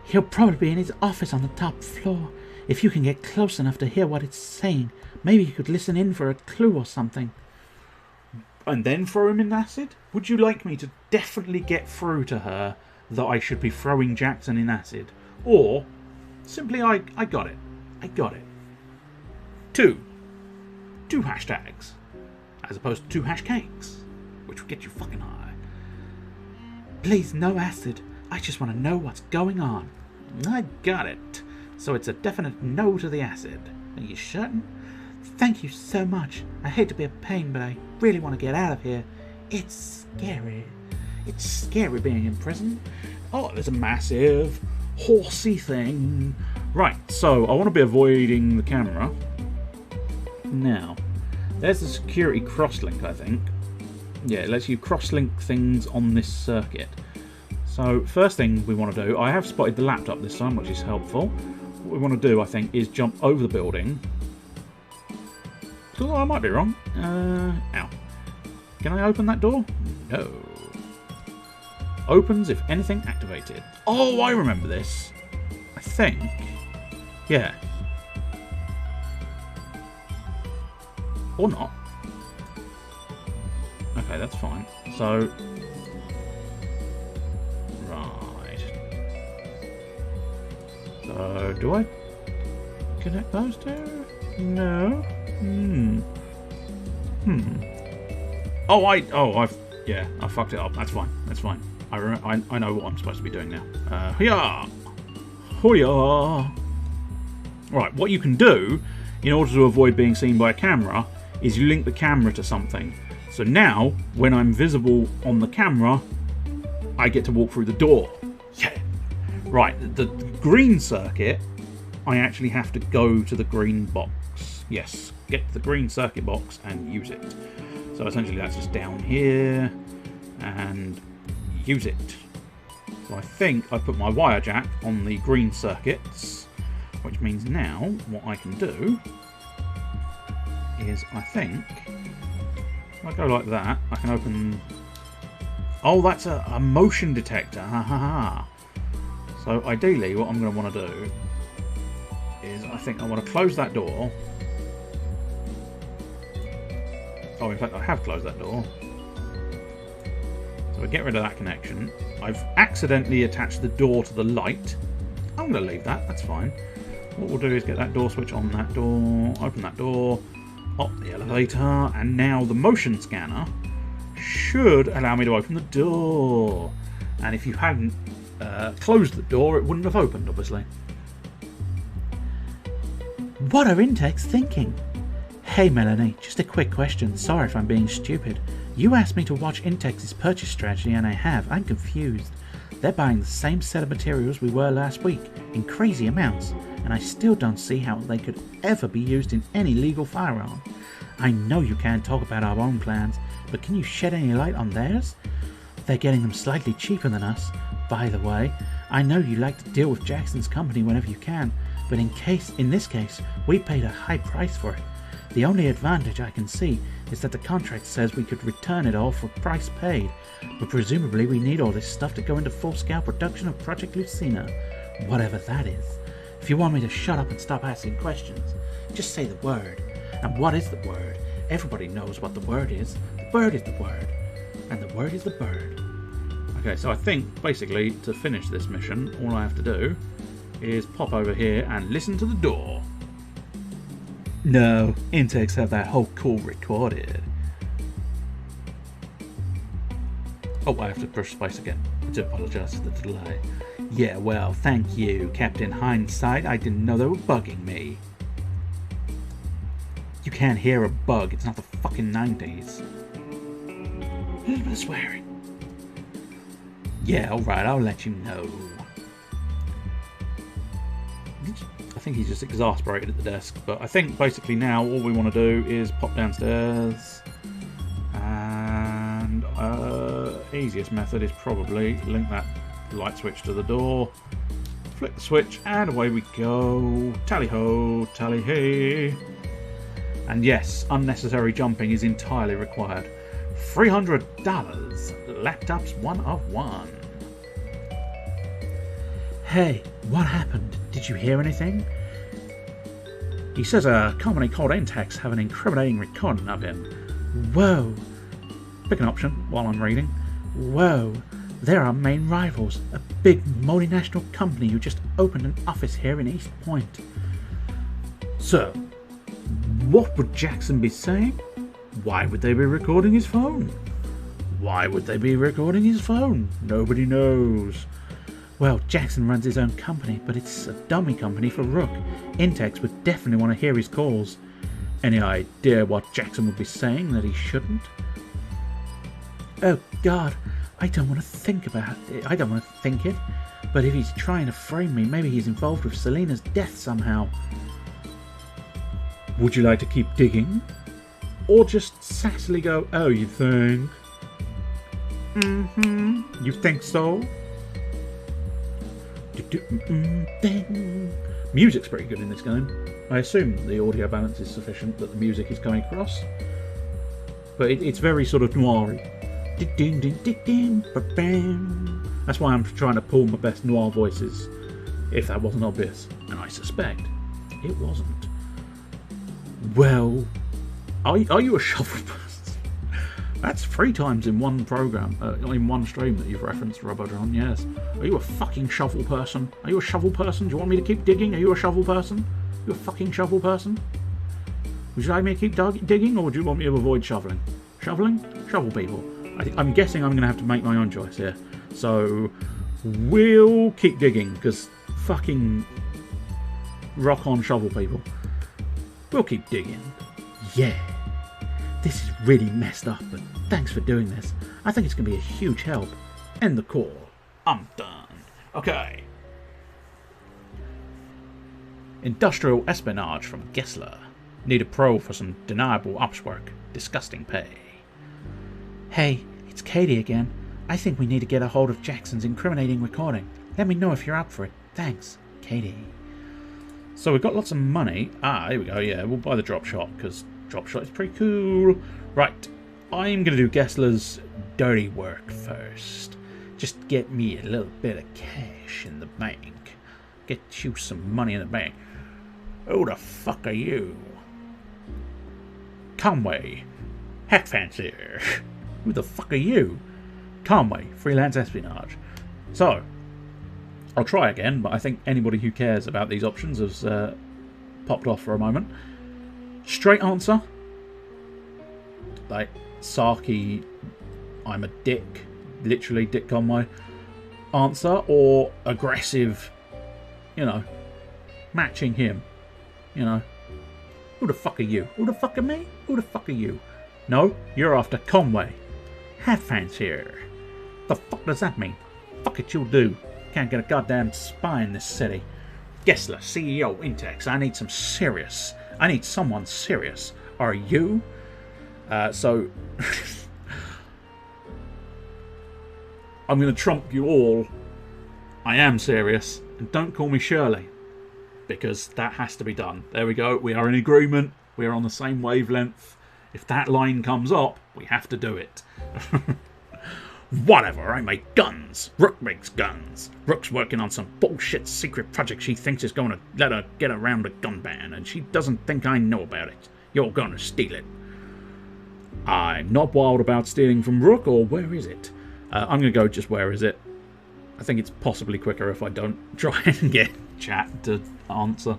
He'll probably be in his office on the top floor. If you can get close enough to hear what it's saying, maybe you could listen in for a clue or something.
And then throw him in acid? Would you like me to definitely get through to her that I should be throwing Jackson in acid? Or simply I got it. I got it. Two hashtags, as opposed to 2 hash cakes, which would get you fucking high.
Please, no acid. I just want to know what's going on.
I got it. So it's a definite no to the acid. Are you certain?
Thank you so much. I hate to be a pain, but I really want to get out of here. It's scary.
It's scary being in prison. Oh, there's a massive horsey thing. Right, so I want to be avoiding the camera. Now, there's the security crosslink, I think. Yeah, it lets you crosslink things on this circuit. So, first thing we want to do, I have spotted the laptop this time, which is helpful. What we want to do, I think, is jump over the building. Oh, I might be wrong. Ow. Can I open that door? No. Opens if anything activated. Oh, I remember this. I think. Yeah. Or not. Okay, that's fine. So... Right. So, do I connect those two? No. Oh, I fucked it up. That's fine. That's fine. I know what I'm supposed to be doing now. Hooyah! Hooyah! Right, what you can do, in order to avoid being seen by a camera, is you link the camera to something. So now, when I'm visible on the camera, I get to walk through the door. Yeah! Right, the green circuit, I actually have to go to the green box. Yes, get the green circuit box and use it. So essentially that's just down here and use it. So I think I put my wire jack on the green circuits, which means now what I can do is, I think, if I go like that, I can open... Oh, that's a motion detector. Ha ha ha. So ideally what I'm going to want to do is, I think I want to close that door. Oh, in fact, I have closed that door. So we get rid of that connection. I've accidentally attached the door to the light. I'm going to leave that. That's fine. What we'll do is get that door switch on that door, open that door, up the elevator, and now the motion scanner should allow me to open the door. And if you hadn't closed the door, it wouldn't have opened, obviously.
What are Intex thinking? Hey Melanie, just a quick question. Sorry if I'm being stupid. You asked me to watch Intex's purchase strategy and I have. I'm confused. They're buying the same set of materials we were last week, in crazy amounts, and I still don't see how they could ever be used in any legal firearm. I know you can't talk about our own plans, but can you shed any light on theirs? They're getting them slightly cheaper than us. By the way, I know you like to deal with Jackson's company whenever you can, but in this case, we paid a high price for it. The only advantage I can see is that the contract says we could return it all for price paid, but presumably we need all this stuff to go into full-scale production of Project Lucina, whatever that is. If you want me to shut up and stop asking questions, just say the word. And what is the word? Everybody knows what the word is. The bird is the word. And the word is the bird.
Okay, so I think, basically, to finish this mission, all I have to do is pop over here and listen to the door. No, Intex have that whole call recorded. Oh, I have to push space again. I do apologise for the delay. Yeah, well, thank you, Captain Hindsight. I didn't know they were bugging me.
You can't hear a bug. It's not the fucking 90s. A little bit of swearing. Yeah, alright, I'll let you know. I think he's just exasperated at the desk. But I think basically now all we want to do is pop downstairs. And easiest method is probably link that light switch to the door. Flick the switch and away we go. Tally-ho, tally-hey. And yes, unnecessary jumping is entirely required. $300. Laptops 101. Hey, what happened? Did you hear anything? He says a company called Intex have an incriminating recording of him. Whoa. Pick an option while I'm reading. Whoa. They're our main rivals. A big multinational company who just opened an office here in East Point. So, what would Jackson be saying? Why would they be recording his phone? Why would they be recording his phone? Nobody knows. Well, Jackson runs his own company, but it's a dummy company for Rook. Intex would definitely want to hear his calls. Any idea what Jackson would be saying that he shouldn't? Oh God, I don't want to think about it. I don't want to think it. But if he's trying to frame me, maybe he's involved with Selena's death somehow. Would you like to keep digging? Or just sassily go, oh, you think? Mm-hmm. You think so? Music's pretty good in this game. I assume the audio balance is sufficient, that the music is coming across. But it's very sort of noir-y. That's why I'm trying to pull my best noir voices, if that wasn't obvious. And I suspect it wasn't. Well, are you a shuffle person? That's 3 times in one program, in one stream that you've referenced, Robodron, yes. Are you a fucking shovel person? Are you a shovel person? Do you want me to keep digging? Are you a shovel person? You a fucking shovel person? Would you like me to keep digging, or would you want me to avoid shoveling? Shoveling? Shovel people. I'm guessing I'm going to have to make my own choice here. So, we'll keep digging, because fucking rock on shovel people. We'll keep digging. Yeah. This is really messed up, but thanks for doing this. I think it's going to be a huge help. End the call. I'm done. Okay. Industrial espionage from Gessler. Need a pro for some deniable ops work. Disgusting pay. Hey, it's Katie again. I think we need to get a hold of Jackson's incriminating recording. Let me know if you're up for it. Thanks, Katie. So we've got lots of money. Ah, here we go. Yeah, we'll buy the drop shot, because drop shot is pretty cool. Right, I'm going to do Gessler's dirty work first. Just get me a little bit of cash in the bank. Get you some money in the bank. Who the fuck are you? Conway. Hack fancier. Who the fuck are you? Conway, freelance espionage. So, I'll try again, but I think anybody who cares about these options has popped off for a moment. Straight answer, like Saki, I'm a dick, literally Dick Conway answer, or aggressive, you know, matching him, you know. Who the fuck are you? Who the fuck are me? Who the fuck are you? No, you're after Conway. Hat fancier. The fuck does that mean? Fuck it, you'll do. Can't get a goddamn spy in this city. Gessler, CEO, Intex. I need some serious. I need someone serious. Are you? So I'm going to trump you all. I am serious. And don't call me Shirley, because that has to be done. There we go. We are in agreement. We are on the same wavelength. If that line comes up, we have to do it. Whatever, I make guns. Rook makes guns. Rook's working on some bullshit secret project she thinks is going to let her get around a gun ban, and she doesn't think I know about it. You're going to steal it. I'm not wild about stealing from Rook, or where is it? I'm going to go just where is it. I think it's possibly quicker if I don't try and get chat to answer.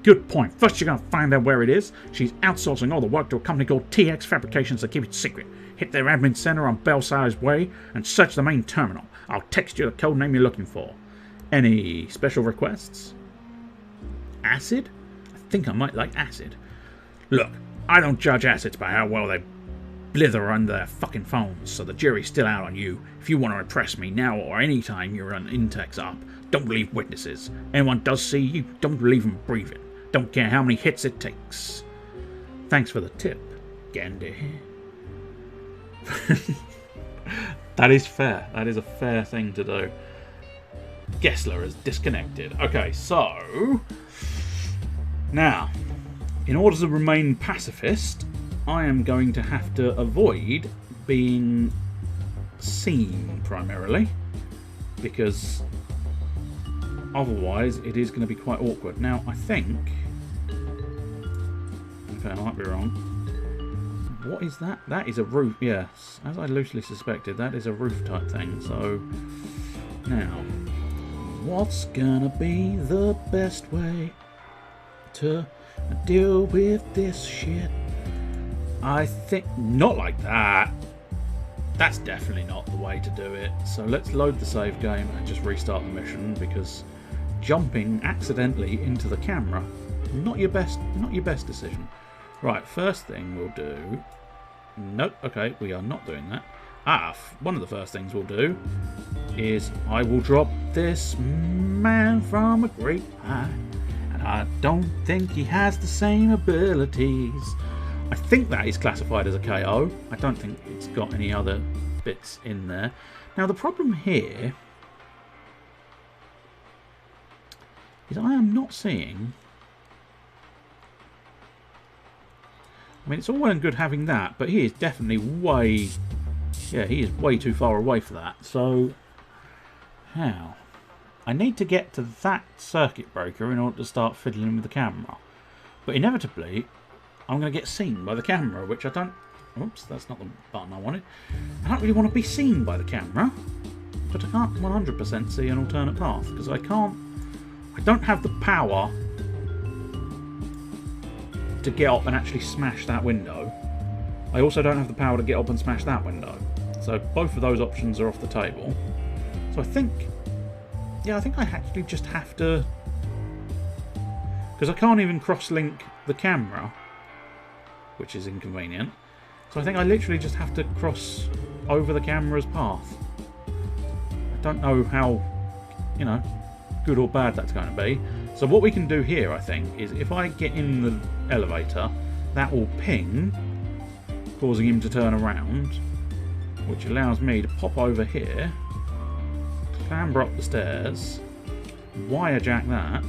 Good point. First you're going to find out where it is. She's outsourcing all the work to a company called TX Fabrications to keep it secret. Hit their admin center on Belsize Way and search the main terminal. I'll text you the code name you're looking for. Any special requests? Acid? I think I might like acid.
Look, I don't judge assets by how well they blither under their fucking phones, so the jury's still out on you. If you want to impress me now or any time you're on Intex up, don't believe witnesses. Anyone does see you, don't believe them breathing. Don't care how many hits it takes. Thanks for the tip, Gandhi. That is fair. That is a fair thing to do. Gessler is disconnected. Okay, so now, in order to remain pacifist, I am going to have to avoid being seen primarily, because otherwise it is going to be quite awkward. Now, I think... Okay, I might be wrong. What is that? That is a roof. Yes, as I loosely suspected, that is a roof type thing. So, now, what's gonna be the best way to deal with this shit? I think not like that. That's definitely not the way to do it. So let's load the save game and just restart the mission, because jumping accidentally into the camera, not your best decision. Right, first thing we'll do... Nope, okay, we are not doing that. One of the first things we'll do is I will drop this man from a great height, and I don't think he has the same abilities. I think that is classified as a KO. I don't think it's got any other bits in there. Now, the problem here is I am not seeing... I mean, it's all well and good having that, but he is definitely way... Yeah, he is way too far away for that. So, how? I need to get to that circuit breaker in order to start fiddling with the camera. But inevitably, I'm going to get seen by the camera, which I don't... Oops, that's not the button I wanted. I don't really want to be seen by the camera, but I can't 100% see an alternate path, because I can't... I don't have the power to get up and actually smash that window. I also don't have the power to get up and smash that window. So both of those options are off the table. So I think... Yeah, I think I actually just have to... Because I can't even cross-link the camera, which is inconvenient. So I think I literally just have to cross over the camera's path. I don't know how, you know, good or bad that's going to be. So what we can do here, I think, is if I get in the elevator, that will ping, causing him to turn around, which allows me to pop over here, clamber up the stairs, wirejack that.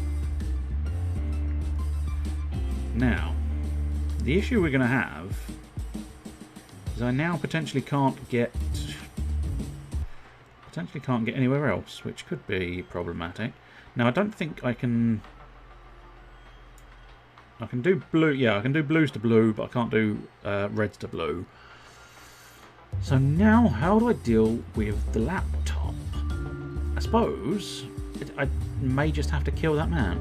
Now, the issue we're going to have is I now potentially can't get anywhere else, which could be problematic. Now, I don't think I can do blue. Yeah, I can do blues to blue, but I can't do reds to blue. So now, how do I deal with the laptop? I suppose I may just have to kill that man,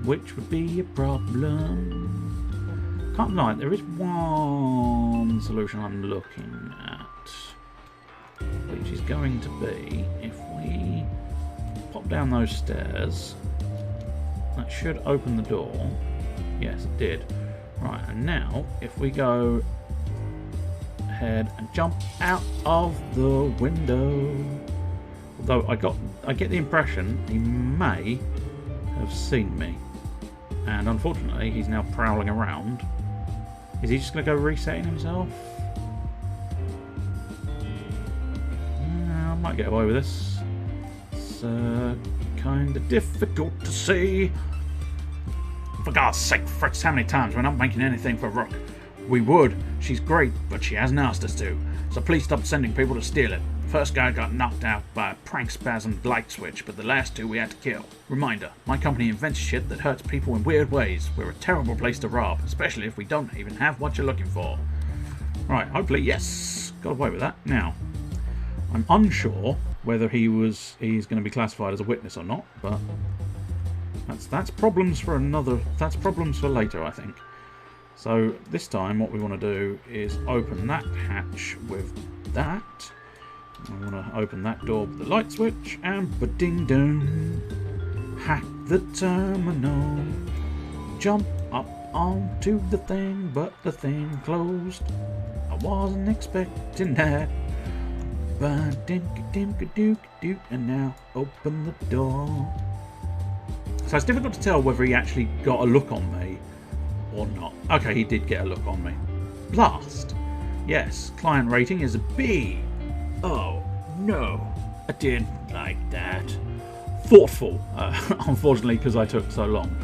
which would be a problem. Can't lie, there is one solution I'm looking at, which is going to be if we pop down those stairs. That should open the door. Yes, it did. Right, and now if we go ahead and jump out of the window. Although I get the impression he may have seen me, and unfortunately he's now prowling around. Is he just going to go resetting himself? I might get away with this. It's kind of difficult to see. For God's sake, Fritz, how many times we're not making anything for Rook? We would. She's great, but she hasn't asked us to. So please stop sending people to steal it. The first guy got knocked out by a prank spasm light switch, but the last two we had to kill. Reminder, my company invents shit that hurts people in weird ways. We're a terrible place to rob, especially if we don't even have what you're looking for. Right, hopefully, yes. Got away with that. Now, I'm unsure whether he's going to be classified as a witness or not, but that's problems for another. That's problems for later, I think. So this time, what we want to do is open that hatch with that. I want to open that door with the light switch, and ba-ding dong, hack the terminal, jump up on to the thing, but the thing closed. I wasn't expecting that. But dink-a-dink-a-dook-a-dook, and now open the door. So it's difficult to tell whether he actually got a look on me or not. Okay, he did get a look on me. Blast. Yes, client rating is a B. Oh, no. I didn't like that. Thoughtful, unfortunately, because I took so long.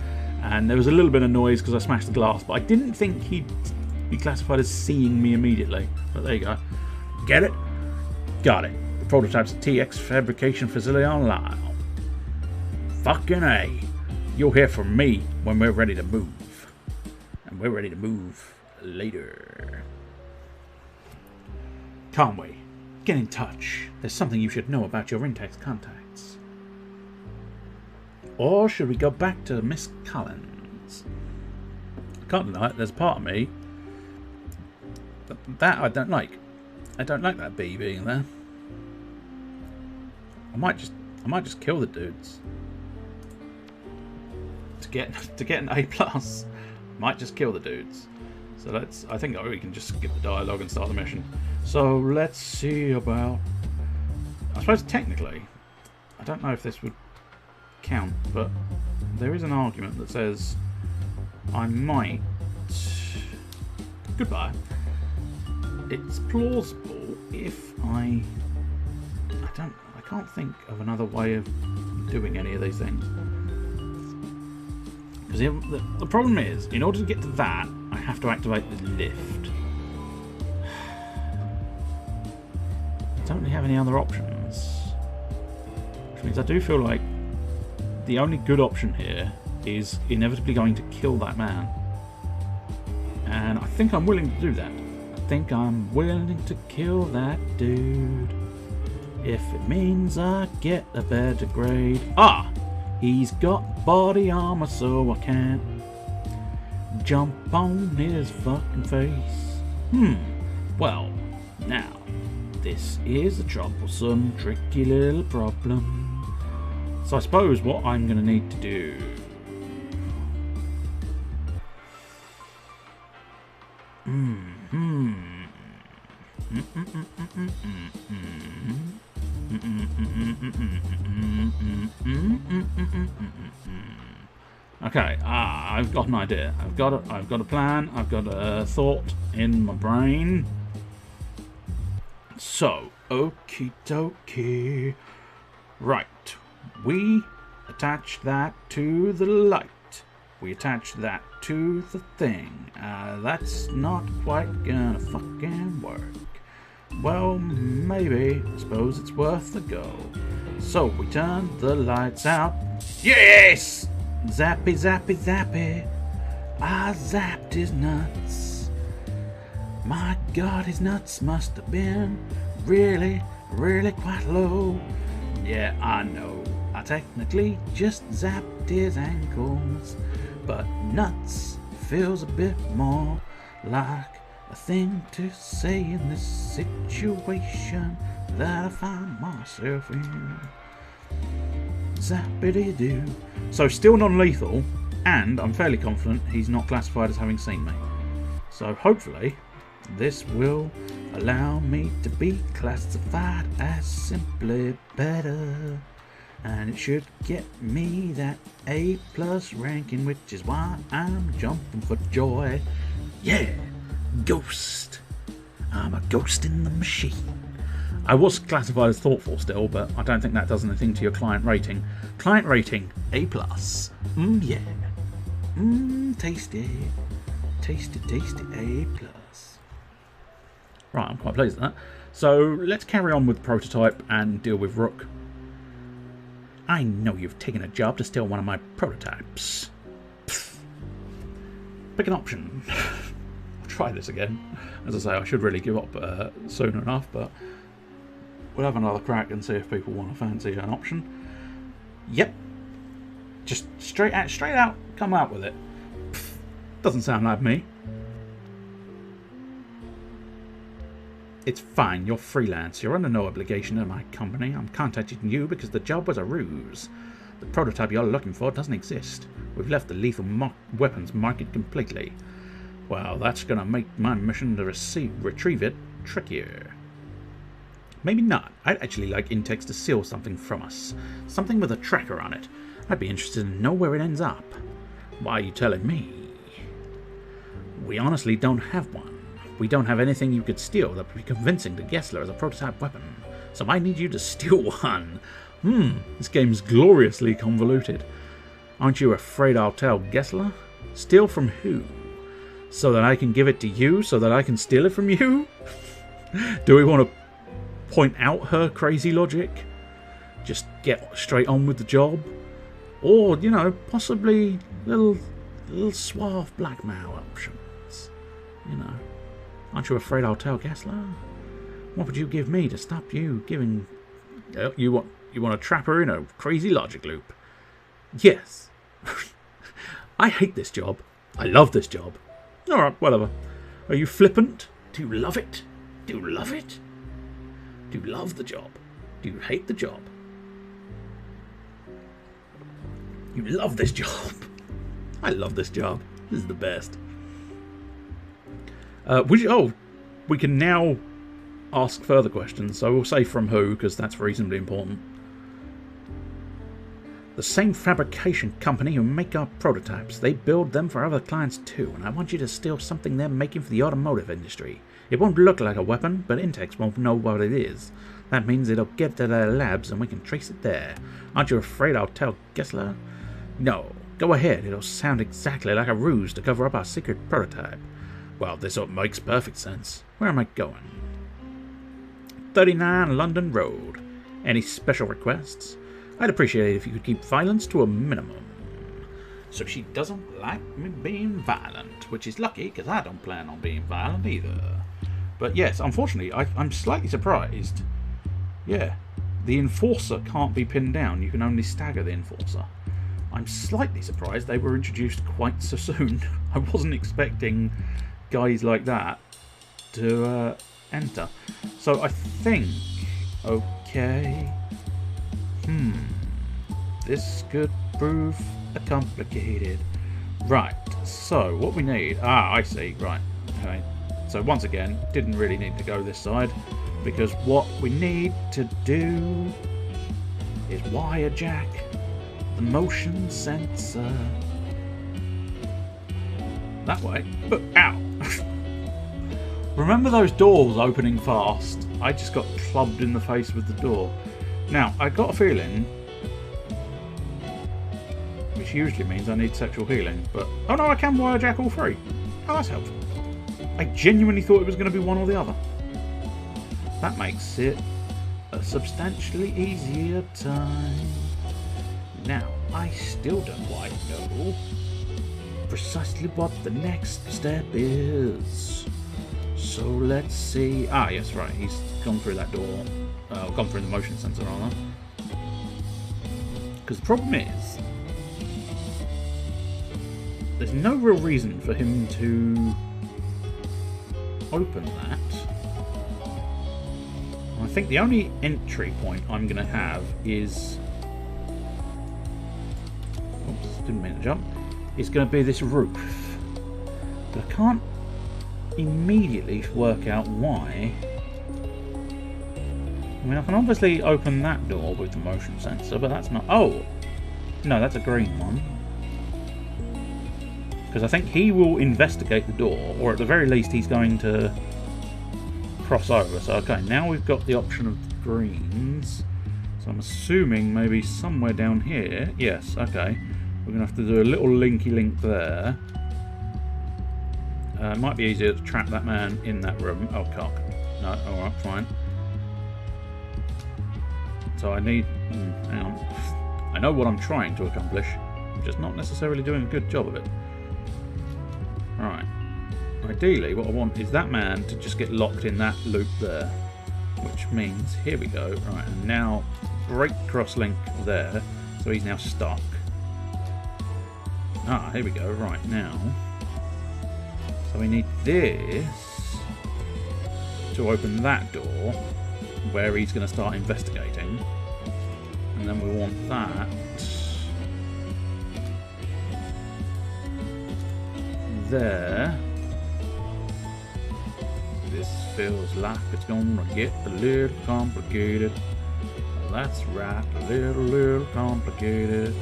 And there was a little bit of noise because I smashed the glass, but I didn't think he'd be classified as seeing me immediately. But there you go. Get it? Got it. The prototype's at TX Fabrication Facility on Lyle. Fucking A. You'll hear from me when we're ready to move. And we're ready to move later. Can't we? Get in touch. There's something you should know about your Intex contacts. Or should we go back to Miss Collins? I can't deny it, there's a part of me that I don't like. I don't like that B being there. I might just kill the dudes. To get an A+. Might just kill the dudes. So I think we can just skip the dialogue and start the mission. So let's see about, I suppose technically, I don't know if this would count, but there is an argument that says I might, goodbye. It's plausible if I can't think of another way of doing any of these things. Because the problem is, in order to get to that, I have to activate the lift. I don't really have any other options. Which means I do feel like the only good option here is inevitably going to kill that man. And I think I'm willing to do that. I think I'm willing to kill that dude. If it means I get a better grade. Ah! He's got body armor, so I can't jump on his fucking face. Well, now, this is a troublesome, tricky little problem. So I suppose what I'm going to need to do... Okay, I've got an idea. I've got a plan. I've got a thought in my brain. So, okie dokie. Right, we attach that to the light. We attach that to the thing. That's not quite gonna fucking work. Well, maybe. I suppose it's worth a go. So we turn the lights out. Yes! Zappy, zappy, zappy. I zapped his nuts. My God, his nuts must have been really, really quite low. Yeah, I know. I technically just zapped his ankles. But nuts feels a bit more like a thing to say in this situation that I find myself in. Zappity-doo. So still non-lethal, and I'm fairly confident he's not classified as having seen me. So hopefully this will allow me to be classified as simply better. And it should get me that A+ ranking, which is why I'm jumping for joy. Yeah, ghost. I'm a ghost in the machine. I was classified as thoughtful still, but I don't think that does anything to your client rating. Client rating, A+. Yeah. Tasty. Tasty, tasty, A+. Right, I'm quite pleased with that. So let's carry on with prototype and deal with Rook. I know you've taken a job to steal one of my prototypes. Pfft. Pick an option. I'll try this again. As I say, I should really give up soon enough, but we'll have another crack and see if people want to fancy an option. Yep. Just straight out, come out with it. Pfft. Doesn't sound like me. It's fine, you're freelance. You're under no obligation to my company. I'm contacting you because the job was a ruse. The prototype you're looking for doesn't exist. We've left the lethal weapons market completely. Well, that's going to make my mission to retrieve it trickier. Maybe not. I'd actually like Intex to steal something from us. Something with a tracker on it. I'd be interested to know where it ends up. Why are you telling me? We honestly don't have one. We don't have anything you could steal that would be convincing to Gessler as a prototype weapon. So I need you to steal one. This game's gloriously convoluted. Aren't you afraid I'll tell Gessler? Steal from who? So that I can give it to you? So that I can steal it from you? Do we want to point out her crazy logic? Just get straight on with the job? Or, you know, possibly little suave blackmail options. You know. Aren't you afraid I'll tell Gessler? What would you give me to stop you giving... You want to trap her in a crazy logic loop? Yes. I hate this job. I love this job. Alright, whatever. Are you flippant? Do you love it? Do you love it? Do you love the job? Do you hate the job? You love this job. I love this job. This is the best. We can now ask further questions. So we'll say from who, because that's reasonably important. The same fabrication company who make our prototypes. They build them for other clients too, and I want you to steal something they're making for the automotive industry. It won't look like a weapon, but Intex won't know what it is. That means it'll get to their labs and we can trace it there. Aren't you afraid I'll tell Gessler? No. Go ahead. It'll sound exactly like a ruse to cover up our secret prototype. Well, this all makes perfect sense. Where am I going? 39 London Road. Any special requests? I'd appreciate it if you could keep violence to a minimum. So she doesn't like me being violent, which is lucky because I don't plan on being violent either. But yes, unfortunately, I'm slightly surprised. Yeah, the enforcer can't be pinned down. You can only stagger the enforcer. I'm slightly surprised they were introduced quite so soon. I wasn't expecting guys like that to enter. So I think... Okay... This could prove complicated. Right, so what we need... I see, right. Okay. So once again, didn't really need to go this side, because what we need to do is wire jack the motion sensor. That way. But, ow! Remember those doors opening fast? I just got clubbed in the face with the door. Now, I got a feeling, which usually means I need sexual healing, but... Oh no, I can wire jack all three. Oh, that's helpful. I genuinely thought it was going to be one or the other. That makes it a substantially easier time. Now, I still don't quite know precisely what the next step is. So let's see. Yes, right. He's gone through that door. Gone through the motion sensor, rather. Because the problem is, there's no real reason for him to open that. I think the only entry point I'm going to have is... Oops, didn't mean to jump. It's going to be this roof. But I can't immediately work out why. I mean, I can obviously open that door with the motion sensor, but that's not... Oh! No, that's a green one. Because I think he will investigate the door, or at the very least he's going to cross over. So, okay, now we've got the option of greens. So I'm assuming maybe somewhere down here... Yes, okay. We're going to have to do a little linky link there. It might be easier to trap that man in that room. Oh, cock. No, alright, fine. So I need... hang on. I know what I'm trying to accomplish. I'm just not necessarily doing a good job of it. Right. Ideally, what I want is that man to just get locked in that loop there. Which means... Here we go. Right, and now break crosslink there. So he's now stuck. Here we go. Right, now... So we need this to open that door where he's going to start investigating. And then we want that there. This feels like it's gonna get a little complicated. That's right, a little complicated.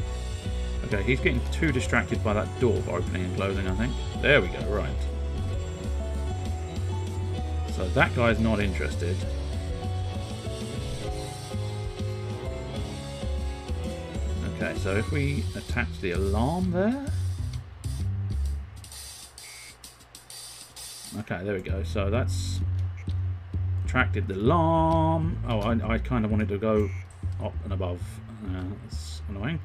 Okay, he's getting too distracted by that door opening and closing, I think. There we go, right. So that guy's not interested. Okay, so if we attach the alarm there... Okay, there we go. So that's attracted the alarm. Oh, I kind of wanted to go up and above. That's annoying.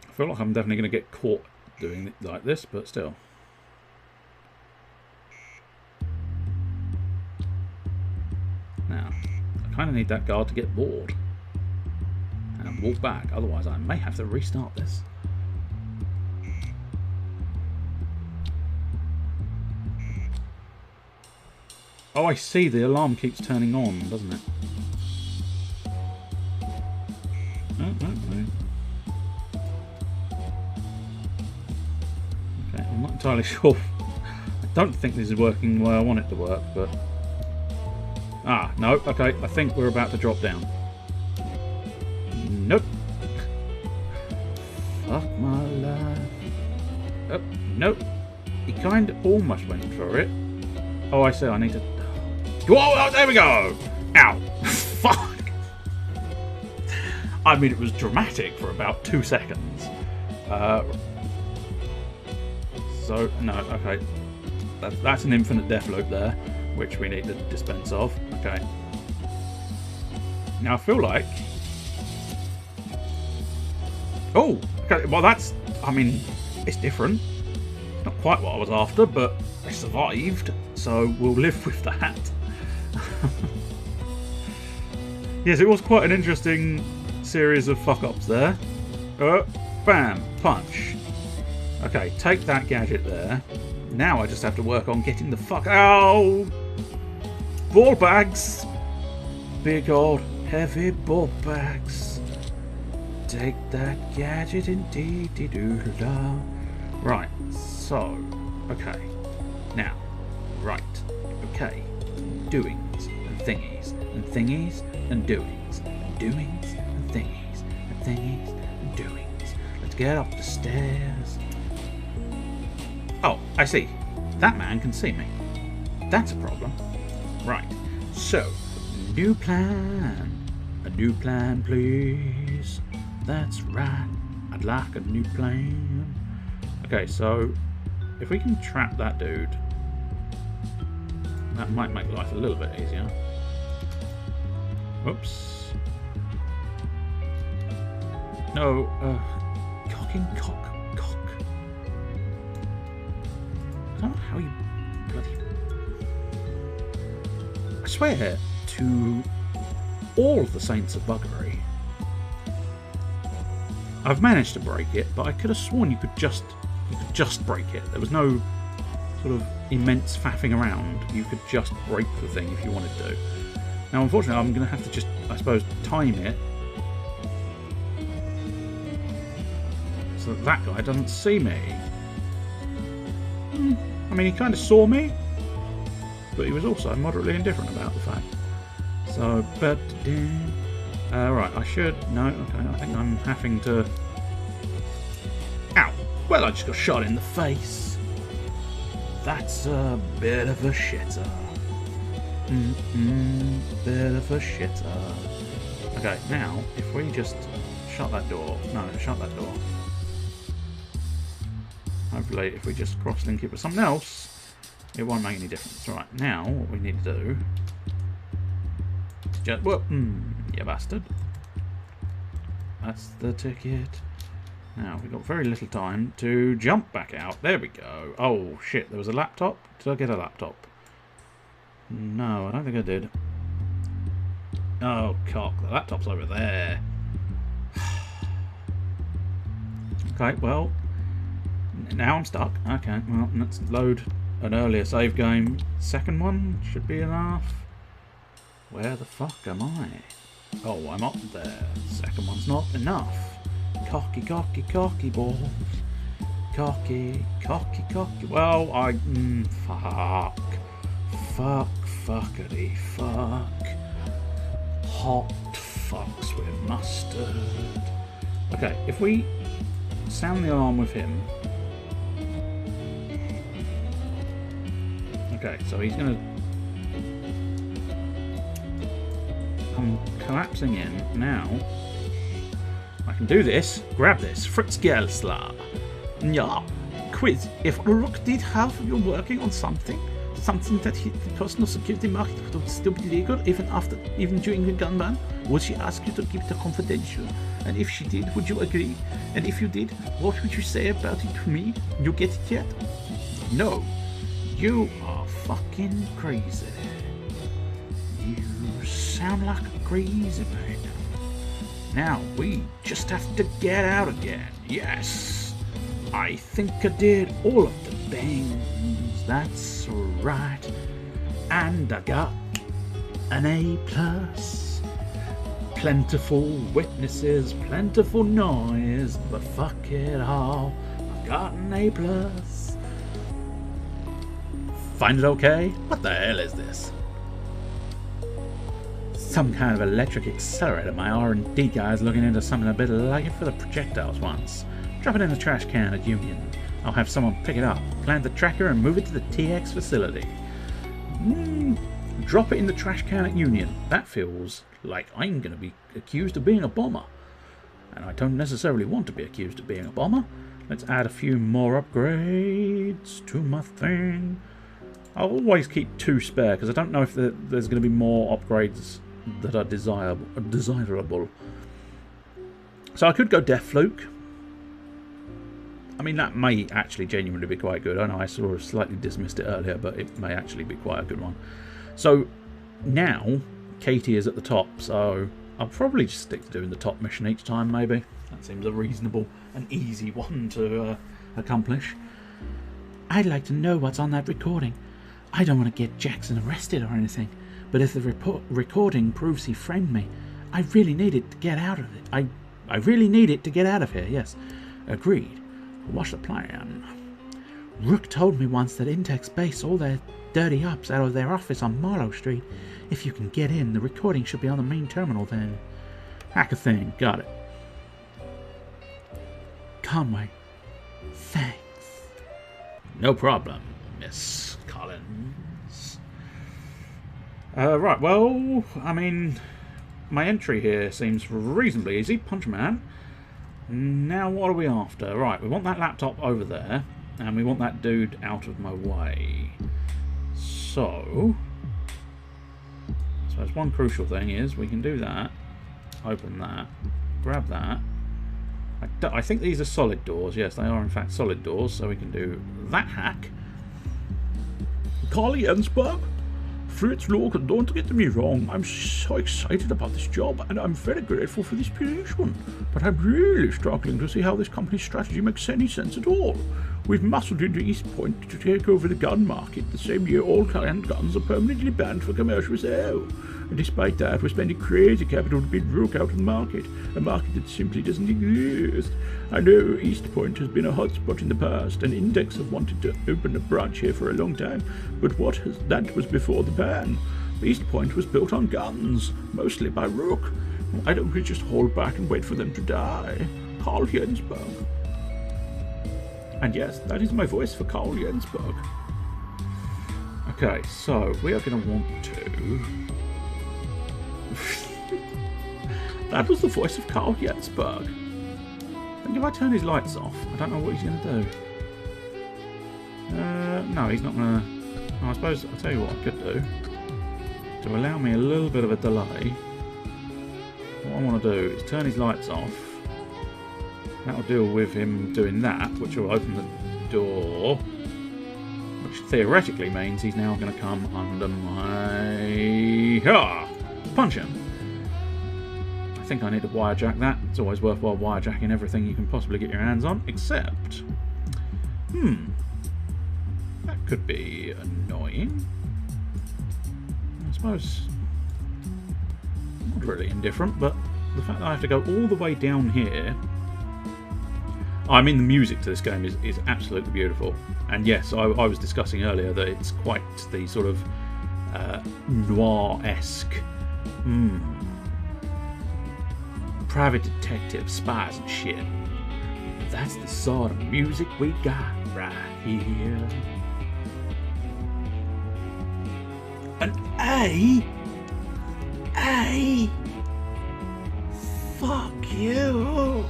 I feel like I'm definitely going to get caught doing it like this, but still. Now, I kind of need that guard to get bored and walk back. Otherwise, I may have to restart this. Oh, I see. The alarm keeps turning on, doesn't it? Okay, I'm not entirely sure. I don't think this is working the way I want it to work, but... Ah, no. Okay, I think we're about to drop down. Nope. Fuck my life. Oh, nope. He kind of almost went for it. Oh, I see. I need to... Whoa, oh, there we go! Ow. Fuck! I mean, it was dramatic for about 2 seconds. So, no, okay. That's an infinite death loop there, which we need to dispense of. Okay. Now, I feel like... Oh! Okay, well, that's... I mean, it's different. Not quite what I was after, but I survived, so we'll live with that. Yes, it was quite an interesting series of fuck-ups there. Bam! Punch. Okay, take that gadget there. Now I just have to work on getting the fuck out. Ball bags! Big old heavy ball bags. Take that gadget indeed-dee-doo-da. Right, so... Okay. Now. Right. Okay. Doings and thingies and thingies and doings and doings and thingies and thingies and doings. Let's get up the stairs. Oh, I see. That man can see me. That's a problem. Right. So, new plan. A new plan, please. That's right. I'd like a new plan. Okay, so if we can trap that dude, that might make life a little bit easier. Whoops. No, cocking cock. I don't know how you bloody... I swear to all of the saints of buggery, I've managed to break it, but I could have sworn you could just break it. There was no sort of immense faffing around. You could just break the thing if you wanted to. Now, unfortunately, I'm going to have to just, I suppose, time it so that guy doesn't see me. I mean, he kind of saw me, but he was also moderately indifferent about the fact. So, but... right, I should... No, okay, I think I'm having to... Ow! Well, I just got shot in the face. That's a bit of a shitter. Bit of a shitter. Okay, now, if we just shut that door... No, shut that door. Hopefully, if we just cross-link it with something else, it won't make any difference. Right, now, what we need to do... Just... Well, you bastard. That's the ticket. Now, we've got very little time to jump back out. There we go. Oh, shit, there was a laptop? Did I get a laptop? No, I don't think I did. Oh, cock. The laptop's over there. Okay, well, now I'm stuck. Okay, well, let's load an earlier save game. Second one should be enough. Where the fuck am I? Oh, I'm up there. Second one's not enough. Cocky, cocky, cocky balls.
cocky. Well, fuckity fuck. Hot fucks with mustard. Okay, if we sound the alarm with him. Okay, so he's gonna come collapsing in now. I can do this. Grab this. Fritz Gelsler.
Yeah. Quiz. If Rook did have you working on something that hit the personal security market would still be legal even during the gun ban, would she ask you to keep it confidential? And if she did, would you agree? And if you did, what would you say about it to me? You get it yet?
No. You are fucking crazy. You sound like a crazy man. Now we just have to get out again. Yes. I think I did all of the things. That's right. And I got an A+. Plentiful witnesses, plentiful noise, but fuck it all. I got an A+. Find it okay? What the hell is this? Some kind of electric accelerator. My R&D guy's looking into something a bit like it for the projectiles once. Drop it in the trash can at Union. I'll have someone pick it up, plant the tracker and move it to the TX facility. Drop it in the trash can at Union. That feels like I'm going to be accused of being a bomber. And I don't necessarily want to be accused of being a bomber. Let's add a few more upgrades to my thing. I'll always keep 2 spare because I don't know if there's going to be more upgrades that are desirable. So I could go Death Fluke. I mean, that may actually genuinely be quite good. I know I sort of slightly dismissed it earlier, but it may actually be quite a good one. So now Katie is at the top, so I'll probably just stick to doing the top mission each time, maybe. That seems a reasonable and easy one to accomplish.
I'd like to know what's on that recording. I don't want to get Jackson arrested or anything, but if the recording proves he framed me, I really need it to get out of it. I really need it to get out of here, yes. Agreed. What's the plan? Rook told me once that Intex base all their dirty ups out of their office on Marlow Street. If you can get in, the recording should be on the main terminal then.
Hack a thing. Got it.
Conway. Thanks.
No problem, Miss Collins. Right, well, I mean, my entry here seems reasonably easy. Punch man. Now what are we after? Right, we want that laptop over there, and we want that dude out of my way. So, I suppose one crucial thing is we can do that, open that, grab that. I think these are solid doors. Yes, they are in fact solid doors, so we can do that hack.
Carly Ensberg? Fritz, look, don't get me wrong, I'm so excited about this job and I'm very grateful for this position, but I'm really struggling to see how this company's strategy makes any sense at all. We've muscled into East Point to take over the gun market the same year all handguns are permanently banned for commercial sale. And despite that, we're spending crazy capital to beat Rook out of the market, a market that simply doesn't exist. I know East Point has been a hotspot in the past, and Index have wanted to open a branch here for a long time, but that was before the ban. East Point was built on guns, mostly by Rook. Why don't we just hold back and wait for them to die? Carl Jensberg. And yes, that is my voice for Carl Jensberg.
Okay, so we are going to want to...
That was the voice of Carl Jensberg.
And if I turn his lights off, I don't know what he's going to do. No, he's not going to... I suppose, I'll tell you what I could do. To allow me a little bit of a delay, what I want to do is turn his lights off. That'll deal with him doing that, which will open the door. Which theoretically means he's now going to come under my... Punch him! I think I need to wirejack that. It's always worthwhile wirejacking everything you can possibly get your hands on, except... that could be annoying. I suppose... not really indifferent, but the fact that I have to go all the way down here...
I mean, the music to this game is absolutely beautiful. And yes, I was discussing earlier that it's quite the sort of noir-esque private detective, spies and shit. That's the sort of music we got right here. And fuck you.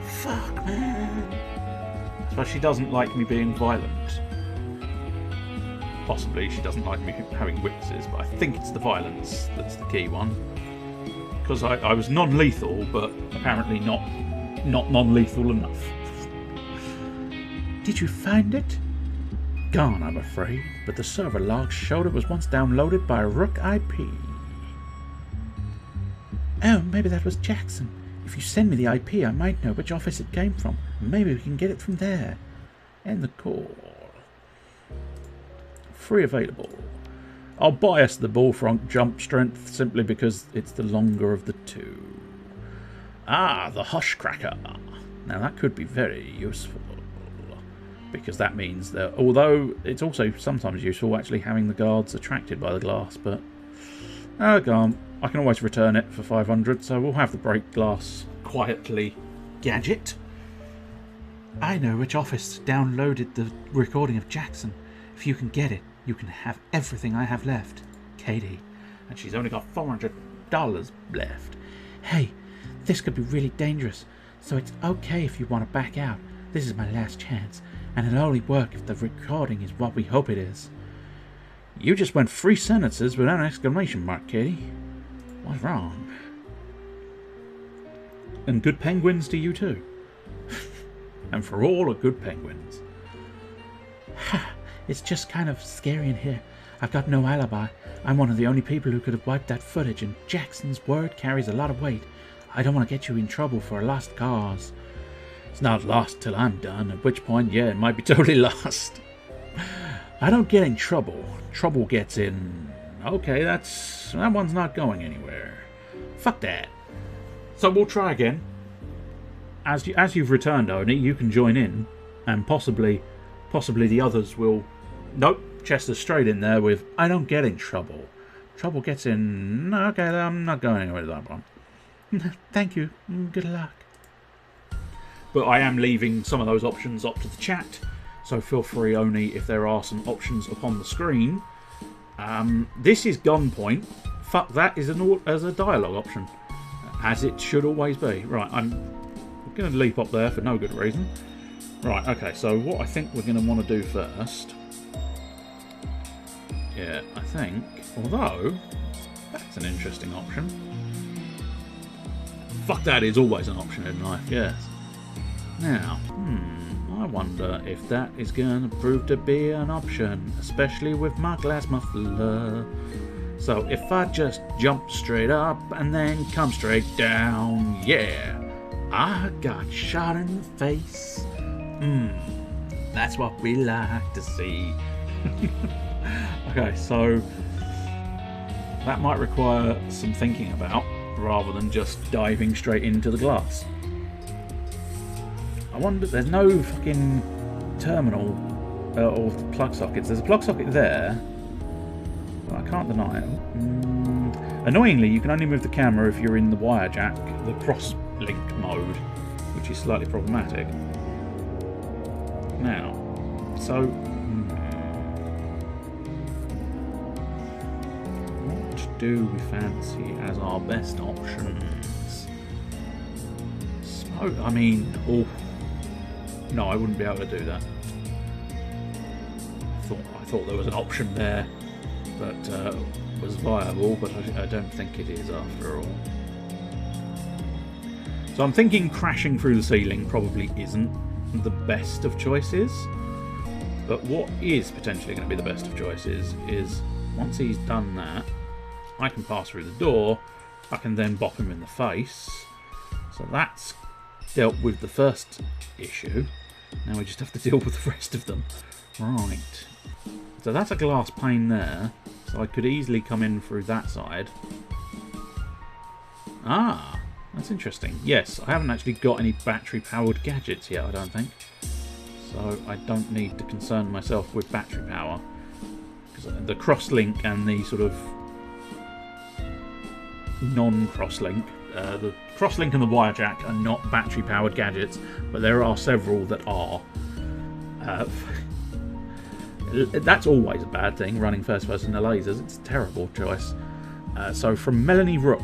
Fuck, man. So she doesn't like me being violent. Possibly she doesn't like me having witnesses, but I think it's the violence that's the key one. Because I was non-lethal, but apparently not non-lethal enough.
Did you find it? Gone, I'm afraid, but the server logs showed it was once downloaded by Rook IP. Oh, maybe that was Jackson. If you send me the IP, I might know which office it came from. Maybe we can get it from there. End the call. Free available. I'll bias the Bullfrog jump strength simply because it's the longer of the two. Ah, the Hushcracker. Now that could be very useful. Because that means that, although it's also sometimes useful actually having the guards attracted by the glass, but I can always return it for 500, so we'll have the break glass quietly gadget. I know which office downloaded the recording of Jackson. If you can get it, you can have everything I have left. Katie.
And she's only got $400 left.
Hey, this could be really dangerous, so it's okay if you want to back out. This is my last chance, and it'll only work if the recording is what we hope it is.
You just went 3 sentences without an exclamation mark, Katie. What's wrong? And good penguins to you too. And for all the good penguins.
It's just kind of scary in here. I've got no alibi. I'm one of the only people who could have wiped that footage, and Jackson's word carries a lot of weight. I don't want to get you in trouble for a lost cause.
It's not lost till I'm done, at which point, yeah, it might be totally lost.
I don't get in trouble.
Trouble gets in. Okay, that one's not going anywhere. Fuck that. So we'll try again. As you've returned, Oni, you can join in, and possibly the others will. Nope, Chester's straight in there with I don't get in trouble. Trouble gets in. Okay, I'm not going anywhere with that one.
Thank you. Good luck.
But I am leaving some of those options up to the chat, so feel free, Oni, if there are some options upon the screen. This is Gunpoint. Fuck that is as a dialogue option, as it should always be. Right, I'm going to leap up there for no good reason. Right, okay, so what I think we're going to want to do first... Yeah, I think... Although, that's an interesting option. Fuck that is always an option in life, yes. Now, I wonder if that is going to prove to be an option, especially with my glass muffler. So if I just jump straight up and then come straight down, yeah, I got shot in the face. That's what we like to see. Okay, so that might require some thinking about, rather than just diving straight into the glass. I wonder, there's no fucking terminal or plug sockets. There's a plug socket there, but I can't deny it. Annoyingly, you can only move the camera if you're in the wire jack, the cross-link mode, which is slightly problematic. Now, so... what do we fancy as our best options? Smoke, I mean... Oh, no, I wouldn't be able to do that. I thought there was an option there that was viable, but I don't think it is after all. So I'm thinking crashing through the ceiling probably isn't the best of choices, but what is potentially going to be the best of choices is once he's done that, I can pass through the door, I can then bop him in the face. So that's dealt with the first issue. Now we just have to deal with the rest of them. Right. So that's a glass pane there. So I could easily come in through that side. Ah, That's interesting. Yes, I haven't actually got any battery-powered gadgets yet, I don't think. So I don't need to concern myself with battery power. Because the cross-link and the sort of non-cross-link, the cross-link and the wire jack are not battery-powered gadgets, but there are several that are. That's always a bad thing, running first-person to lasers. It's a terrible choice. So from Melanie Rook.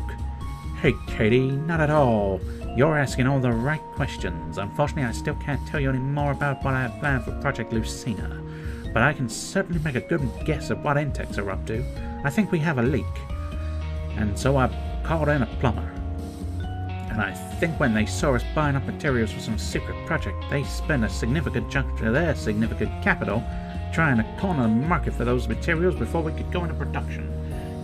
Hey Katie, not at all. You're asking all the right questions. Unfortunately, I still can't tell you any more about what I have planned for Project Lucina. But I can certainly make a good guess at what Intex are up to. I think we have a leak. And so I called in a plumber. And I think when they saw us buying up materials for some secret project, they spent a significant chunk of their significant capital trying to corner the market for those materials before we could go into production.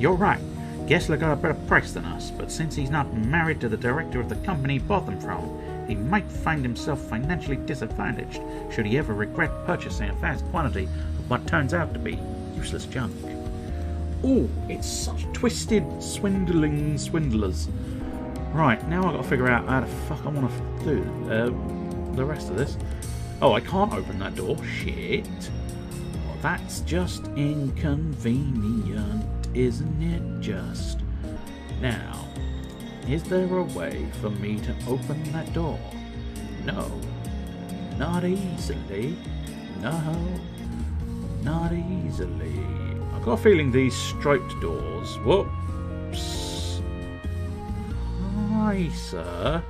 You're right. Gessler got a better price than us, but since he's not married to the director of the company he bought them from, he might find himself financially disadvantaged should he ever regret purchasing a vast quantity of what turns out to be useless junk. Oh, it's such twisted, swindling swindlers. Right, now I've got to figure out how the fuck I want to do the rest of this. Oh, I can't open that door. Shit. Well, that's just inconvenient. Isn't it just? Now, is there a way for me to open that door? No. Not easily. No. Not easily. I've got a feeling these striped doors... Whoops. Hi, sir.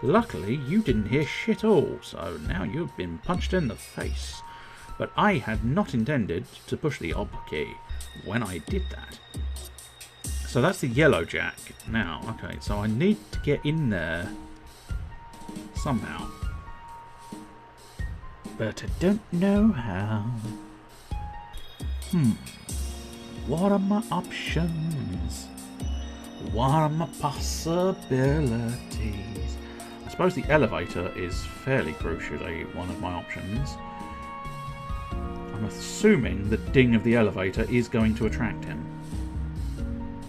Luckily, you didn't hear shit all, so now you've been punched in the face. But I had not intended to push the op key when I did that. So that's the yellow jack. Now, okay, so I need to get in there somehow. But I don't know how. What are my options? What are my possibilities? I suppose the elevator is fairly crucially one of my options. I'm assuming the ding of the elevator is going to attract him.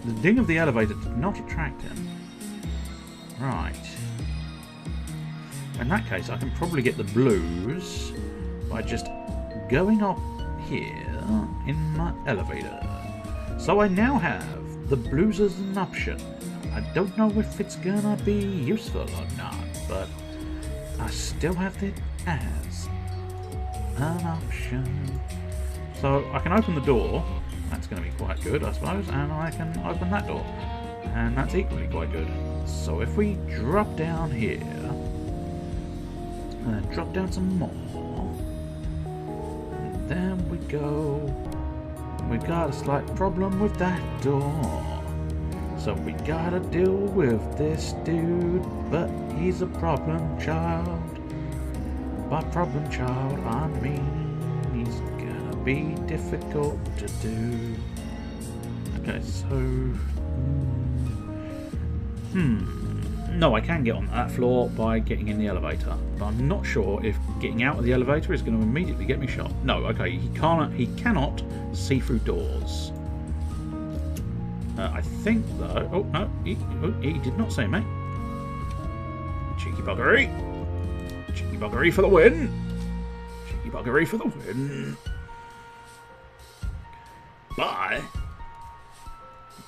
The ding of the elevator did not attract him. Right. In that case, I can probably get the blues by just going up here in my elevator. So I now have the blues as an option. I don't know if it's gonna be useful or not, but I still have it as an option. So I can open the door. That's going to be quite good, I suppose. And I can open that door. And that's equally quite good. So if we drop down here, and then drop down some more, and then we go. We got a slight problem with that door. So we gotta deal with this dude, but he's a problem child. By problem child, I mean he's gonna be difficult to do. Okay, so... No, I can get on that floor by getting in the elevator, but I'm not sure if getting out of the elevator is going to immediately get me shot. No, okay, he cannot see through doors. I think though... Oh, no, he did not see me. Cheeky buggery. Cheeky buggery for the win. Cheeky buggery for the win. Bye.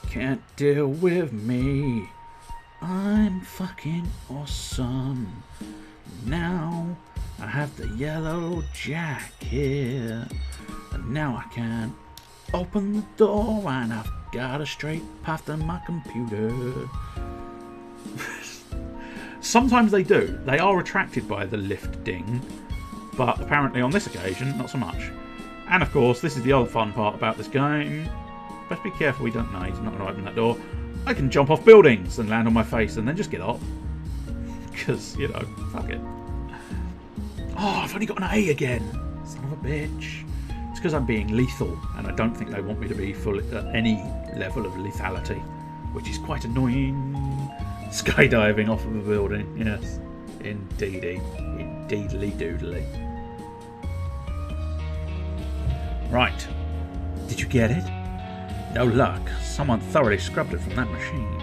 Can't deal with me. I'm fucking awesome. Now I have the yellow jack here. And now I can open the door and I've got a straight path to my computer. Sometimes they do. They are attracted by the lift ding. But apparently on this occasion, not so much. And of course, this is the other fun part about this game. Best be careful we don't know he's not going to open that door. I can jump off buildings and land on my face and then just get up. Because, you know, fuck it. Oh, I've only got an A again. Son of a bitch. It's because I'm being lethal and I don't think they want me to be full at any level of lethality. Which is quite annoying. Skydiving off of a building. Yes. Indeedy. Indeedly doodly. Right. Did you get it? No luck. Someone thoroughly scrubbed it from that machine.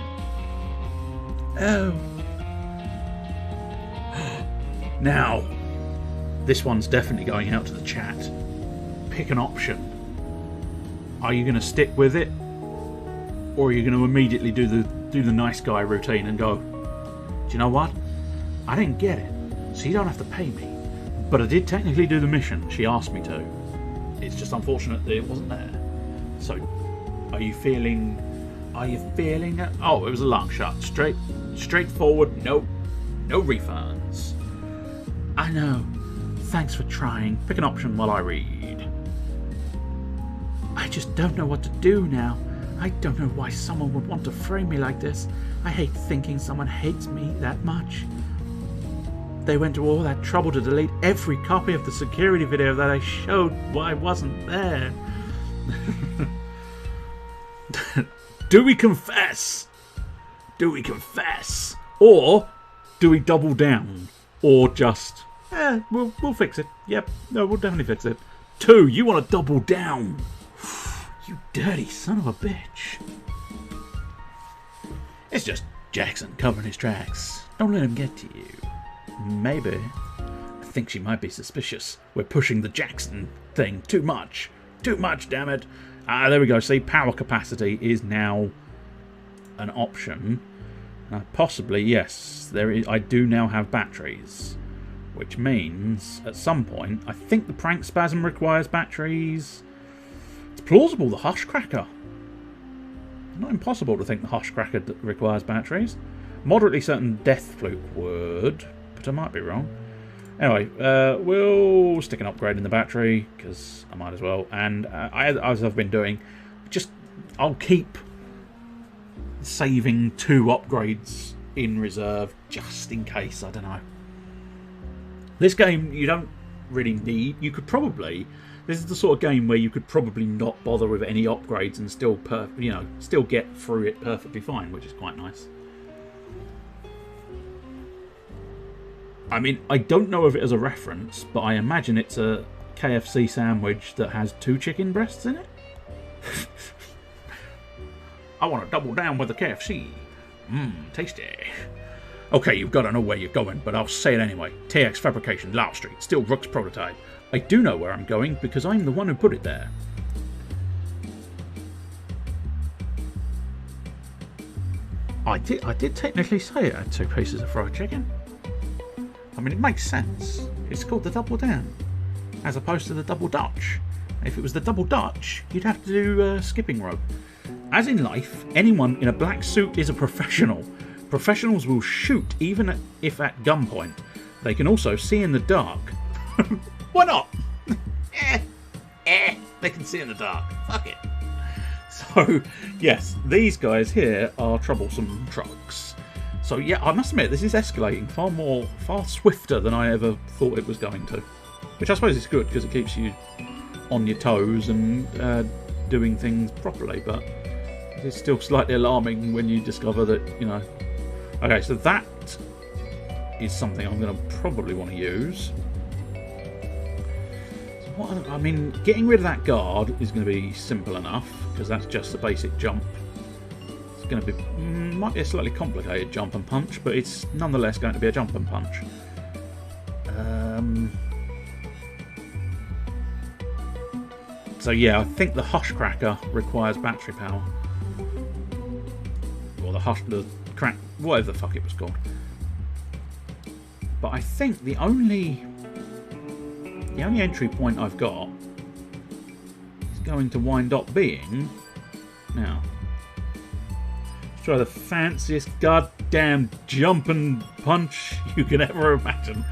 Oh, Now, this one's definitely going out to the chat. Pick an option. Are you going to stick with it, or are you going to immediately do the nice guy routine and go, do you know what? I didn't get it, so you don't have to pay me. But I did technically do the mission. She asked me to. It's just unfortunate that it wasn't there. So, are you feeling? Oh, it was a long shot. Straightforward. No refunds. I know. Thanks for trying. Pick an option while I read. I just don't know what to do now. I don't know why someone would want to frame me like this. I hate thinking someone hates me that much. They went to all that trouble to delete every copy of the security video that I showed while I wasn't there. Do we confess? Do we confess? Or do we double down? Or just, we'll fix it. Yep, no, we'll definitely fix it. 2, you want to double down. You dirty son of a bitch. It's just Jackson covering his tracks. Don't let him get to you. Maybe. I think she might be suspicious. We're pushing the Jackson thing too much. Too much, damn it. There we go. See, power capacity is now an option. Possibly, yes. There is. I do now have batteries. Which means, at some point, I think the prank spasm requires batteries. It's plausible, the Hushcracker. Not impossible to think the Hushcracker requires batteries. Moderately certain Death Fluke would, but I might be wrong. Anyway, we'll stick an upgrade in the battery, because I might as well. And as I've been doing, I'll keep saving 2 upgrades in reserve, just in case, I don't know. This game, you don't really need... You could probably... This is the sort of game where you could probably not bother with any upgrades and still, still get through it perfectly fine, which is quite nice. I mean, I don't know if it is a reference, but I imagine it's a KFC sandwich that has 2 chicken breasts in it. I want to double down with the KFC. Tasty. Okay, you've got to know where you're going, but I'll say it anyway. TX Fabrication, Low Street, still Rook's prototype. I do know where I'm going because I'm the one who put it there. I did technically say it had 2 pieces of fried chicken. I mean, it makes sense. It's called the Double Down, as opposed to the Double Dutch. If it was the Double Dutch, you'd have to do skipping rope. As in life, anyone in a black suit is a professional. Professionals will shoot even if at gunpoint. They can also see in the dark. Why not? They can see in the dark. Fuck it. So, yes, these guys here are troublesome trucks. So, yeah, I must admit, this is escalating far swifter than I ever thought it was going to. Which I suppose is good, because it keeps you on your toes and doing things properly, but it's still slightly alarming when you discover that, Okay, so that is something I'm going to probably want to use. I mean, getting rid of that guard is going to be simple enough, because that's just a basic jump. It's going to be, might be a slightly complicated jump and punch, but it's nonetheless going to be a jump and punch. So yeah, I think the Hushcracker requires battery power. Or the crack, whatever the fuck it was called. But I think the only entry point I've got is going to wind up being now. Let's try the fanciest goddamn jump and punch you can ever imagine.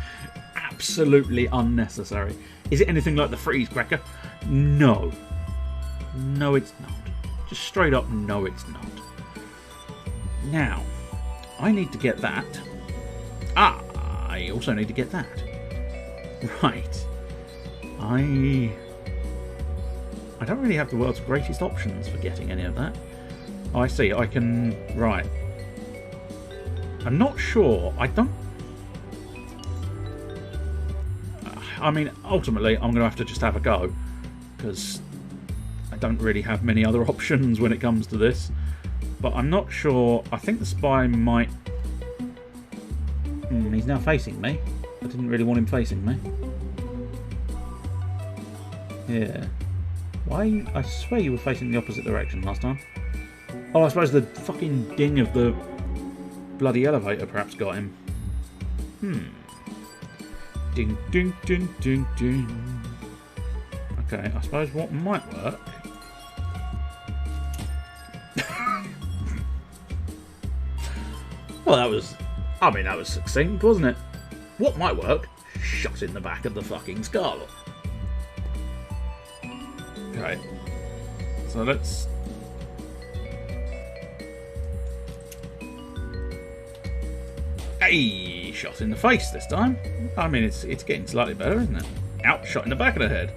Absolutely unnecessary. Is it anything like the freeze cracker? No. No, it's not. Just straight up, no, it's not. Now, I need to get that. I also need to get that. Right. I don't really have the world's greatest options for getting any of that. Oh, I see. I can... Right. I'm not sure. I don't... I mean, ultimately, I'm going to have to just have a go. Because I don't really have many other options when it comes to this. But I'm not sure. I think the spy might... he's now facing me. I didn't really want him facing me. Yeah. Why? I swear you were facing the opposite direction last time. Oh, I suppose the fucking ding of the bloody elevator perhaps got him. Ding, ding, ding, ding, ding. Okay, I suppose what might work... Well, that was... I mean, that was succinct, wasn't it? What might work? Shot in the back of the fucking Scarlet. Okay. So let's... Hey! Shot in the face this time. I mean, it's getting slightly better, isn't it? Out! Shot in the back of the head.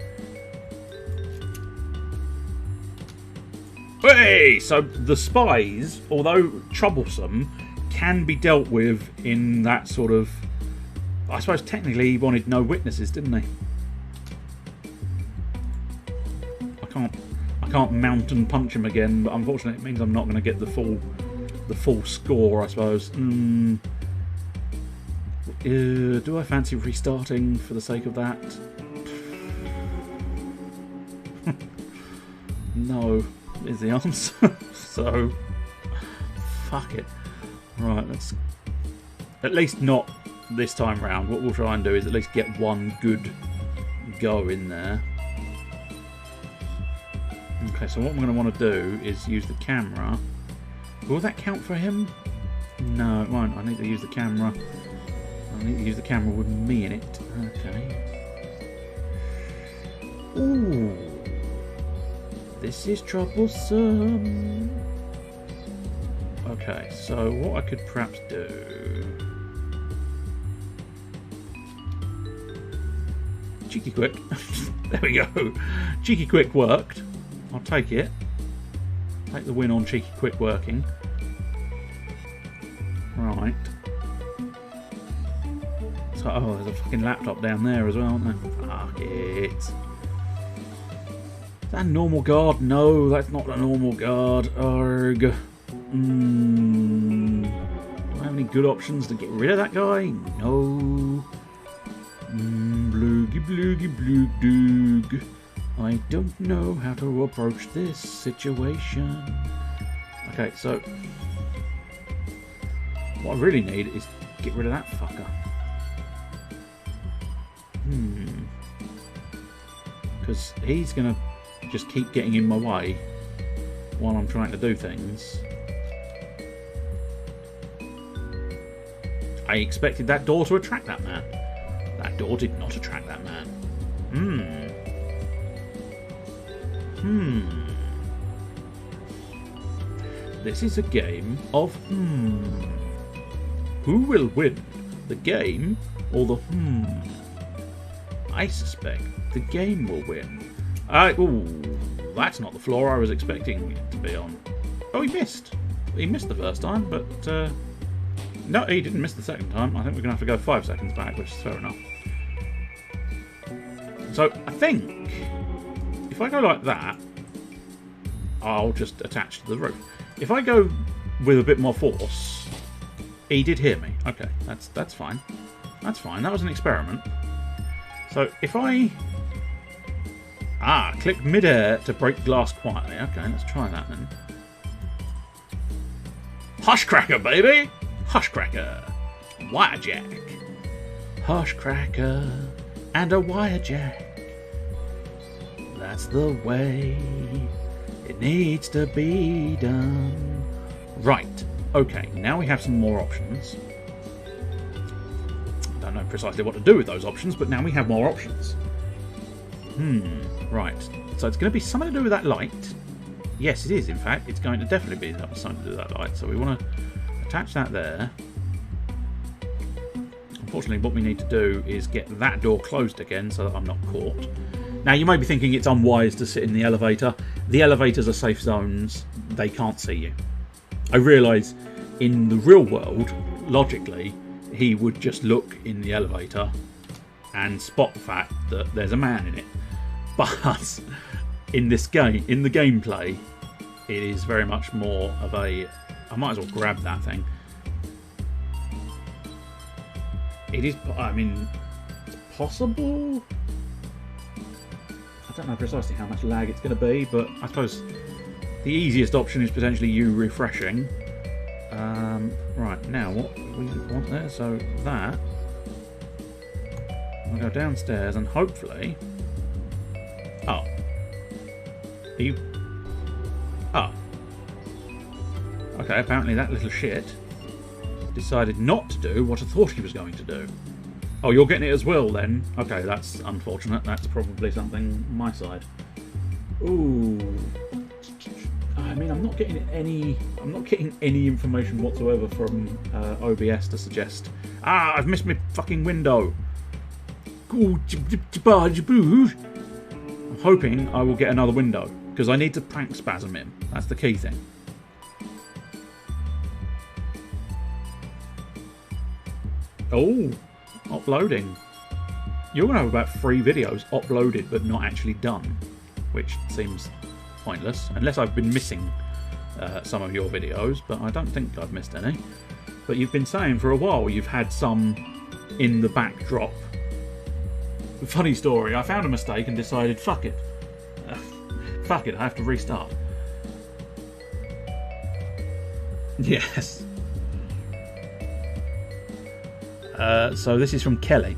Hey! So the spies, although troublesome, can be dealt with in that sort of... I suppose technically he wanted no witnesses, didn't he? I can't mount and punch him again, but unfortunately it means I'm not going to get the full score, I suppose. Do I fancy restarting for the sake of that? No, is the answer. So, fuck it. Right, let's... At least not this time round. What we'll try and do is at least get one good go in there. Okay, so what I'm going to want to do is use the camera. Will that count for him? No, it won't. I need to use the camera. I need to use the camera with me in it. Okay. Ooh. This is troublesome. Okay, so what I could perhaps do... Cheeky quick. There we go. Cheeky quick worked. I'll take it. Take the win on cheeky quick working. Right. So, oh, there's a fucking laptop down there as well, isn't there? Fuck it. Is that a normal guard? No, that's not a normal guard. Arg. Do I have any good options to get rid of that guy? No. Bloogie, bloogie, bloog, doog. I don't know how to approach this situation. Okay, so what I really need is get rid of that fucker. Because he's gonna just keep getting in my way while I'm trying to do things. I expected that door to attract that man. That door did not attract that man. This is a game of Who will win? The game or the I suspect the game will win. Ooh, that's not the floor I was expecting it to be on. Oh, he missed. He missed the first time, but no, he didn't miss the second time. I think we're going to have to go 5 seconds back, which is fair enough. So, I think if I go like that, I'll just attach to the roof. If I go with a bit more force, he did hear me. Okay, that's fine. That's fine. That was an experiment. So, if I... click mid-air to break glass quietly. Okay, let's try that then. Hushcracker, baby! Hushcracker. Wirejack. Hushcracker and a wirejack. That's the way it needs to be done. Right. Okay, now we have some more options. I don't know precisely what to do with those options, but now we have more options. Right. So it's going to be something to do with that light. Yes, it is, in fact. It's going to definitely be something to do with that light. So we want to attach that there. Unfortunately, what we need to do is get that door closed again so that I'm not caught. Now, you may be thinking it's unwise to sit in the elevator. The elevators are safe zones. They can't see you. I realise in the real world, logically, he would just look in the elevator and spot the fact that there's a man in it. But in this game, in the gameplay, it is very much more of a... I might as well grab that thing. It is, I mean, it's possible. I don't know precisely how much lag it's going to be, but I suppose the easiest option is potentially you refreshing. Right, now what we want there, so that. I'll go downstairs and hopefully... Oh. Are you... Oh. Okay, apparently that little shit decided not to do what I thought he was going to do. Oh, you're getting it as well then? Okay, that's unfortunate. That's probably something on my side. Ooh. I mean, I'm not getting any information whatsoever from OBS to suggest. Ah, I've missed my fucking window. I'm hoping I will get another window because I need to prank spasm him. That's the key thing. Oh, uploading. You're going to have about 3 videos uploaded but not actually done, which seems pointless, unless I've been missing some of your videos, but I don't think I've missed any. But you've been saying for a while you've had some in the backdrop. Funny story, I found a mistake and decided, fuck it. Fuck it, I have to restart. Yes. So this is from Kelly.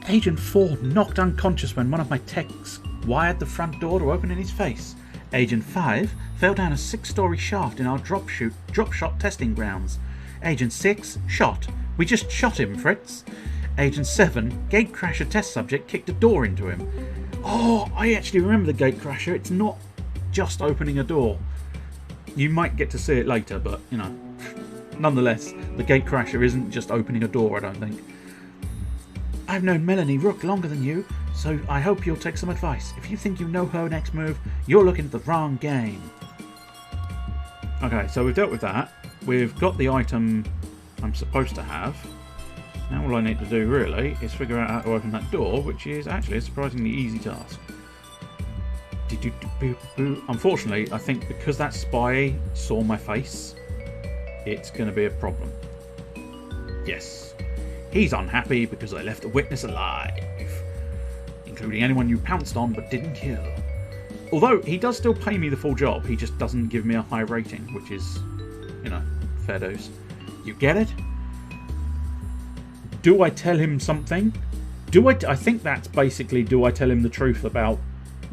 Agent 4 knocked unconscious when one of my techs wired the front door to open in his face. Agent 5 fell down a 6-story shaft in our drop shot testing grounds. Agent 6 shot. We just shot him, Fritz. Agent 7 gatecrasher test subject kicked a door into him. Oh, I actually remember the gatecrasher. It's not just opening a door. You might get to see it later, but you know, nonetheless, the gatecrasher isn't just opening a door, I don't think. I've known Melanie Rook longer than you, so I hope you'll take some advice. If you think you know her next move, you're looking at the wrong game. Okay, so we've dealt with that. We've got the item I'm supposed to have. Now all I need to do really is figure out how to open that door, which is actually a surprisingly easy task. Unfortunately, I think because that spy saw my face, it's going to be a problem. Yes. He's unhappy because I left a witness alive, including anyone you pounced on but didn't kill. Although he does still pay me the full job, he just doesn't give me a high rating, which is, you know, fair dues. You get it? Do I tell him something? I think that's basically, do I tell him the truth about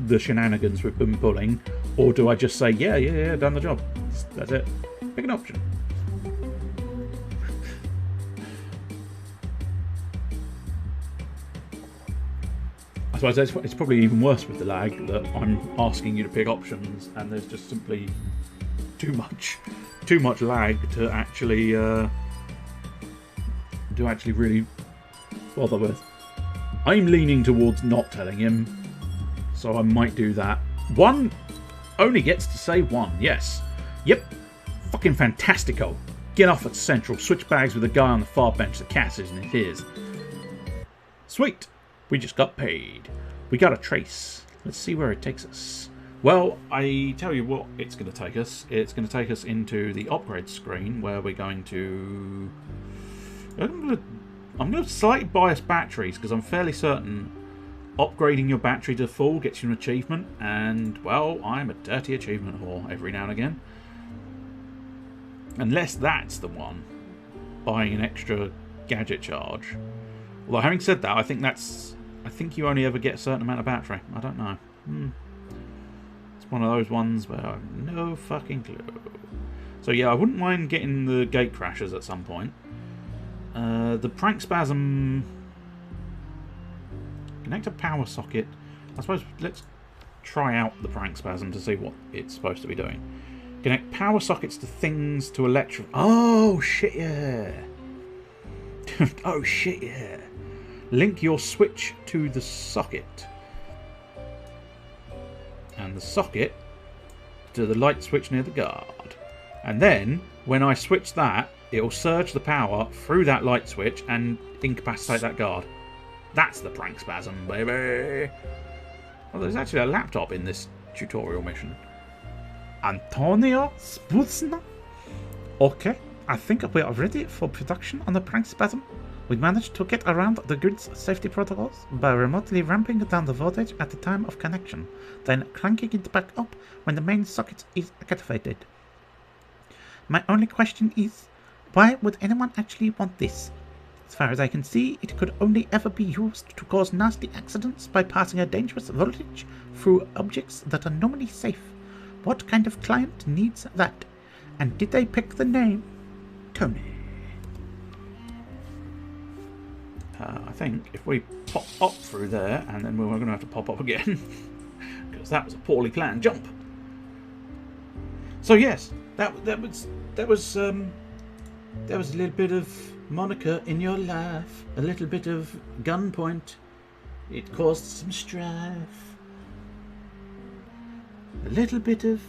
the shenanigans we've been pulling, or do I just say, yeah, done the job. That's it. Pick an option. I suppose it's probably even worse with the lag that I'm asking you to pick options and there's just simply too much lag to actually really bother with. I'm leaning towards not telling him, so I might do that. One only gets to say one, yes. Yep, fucking fantastico. Get off at Central, switch bags with the guy on the far bench, the cat isn't his. Sweet. We just got paid. We got a trace. Let's see where it takes us. Well, I tell you what it's going to take us. It's going to take us into the upgrade screen where we're going to... I'm going to slightly bias batteries because I'm fairly certain upgrading your battery to full gets you an achievement. And, well, I'm a dirty achievement whore every now and again. Unless that's the one. Buying an extra gadget charge. Although, having said that, I think you only ever get a certain amount of battery. I don't know. It's one of those ones where I have no fucking clue. So yeah, I wouldn't mind getting the gate crashers at some point. The prank spasm... Connect a power socket. I suppose let's try out the prank spasm to see what it's supposed to be doing. Connect power sockets to things to electric... Oh, shit, yeah. Oh, shit, yeah. Link your switch to the socket. And the socket to the light switch near the guard. And then, when I switch that, it'll surge the power through that light switch and incapacitate that guard. That's the prank spasm, baby. Well, there's actually a laptop in this tutorial mission. Antonio Spuzna? Okay, I think we are ready for production on the prank spasm.
We managed to get around the grid's safety protocols by remotely ramping down the voltage at the time of connection, then cranking it back up when the main socket is activated. My only question is, why would anyone actually want this? As far as I can see, it could only ever be used to cause nasty accidents by passing a dangerous voltage through objects that are normally safe. What kind of client needs that? And did they pick the name Tony?
I think if we pop up through there, and then we're going to have to pop up again, because that was a poorly planned jump. So yes, that was a little bit of Monica in your life, a little bit of Gunpoint. It caused some strife. A little bit of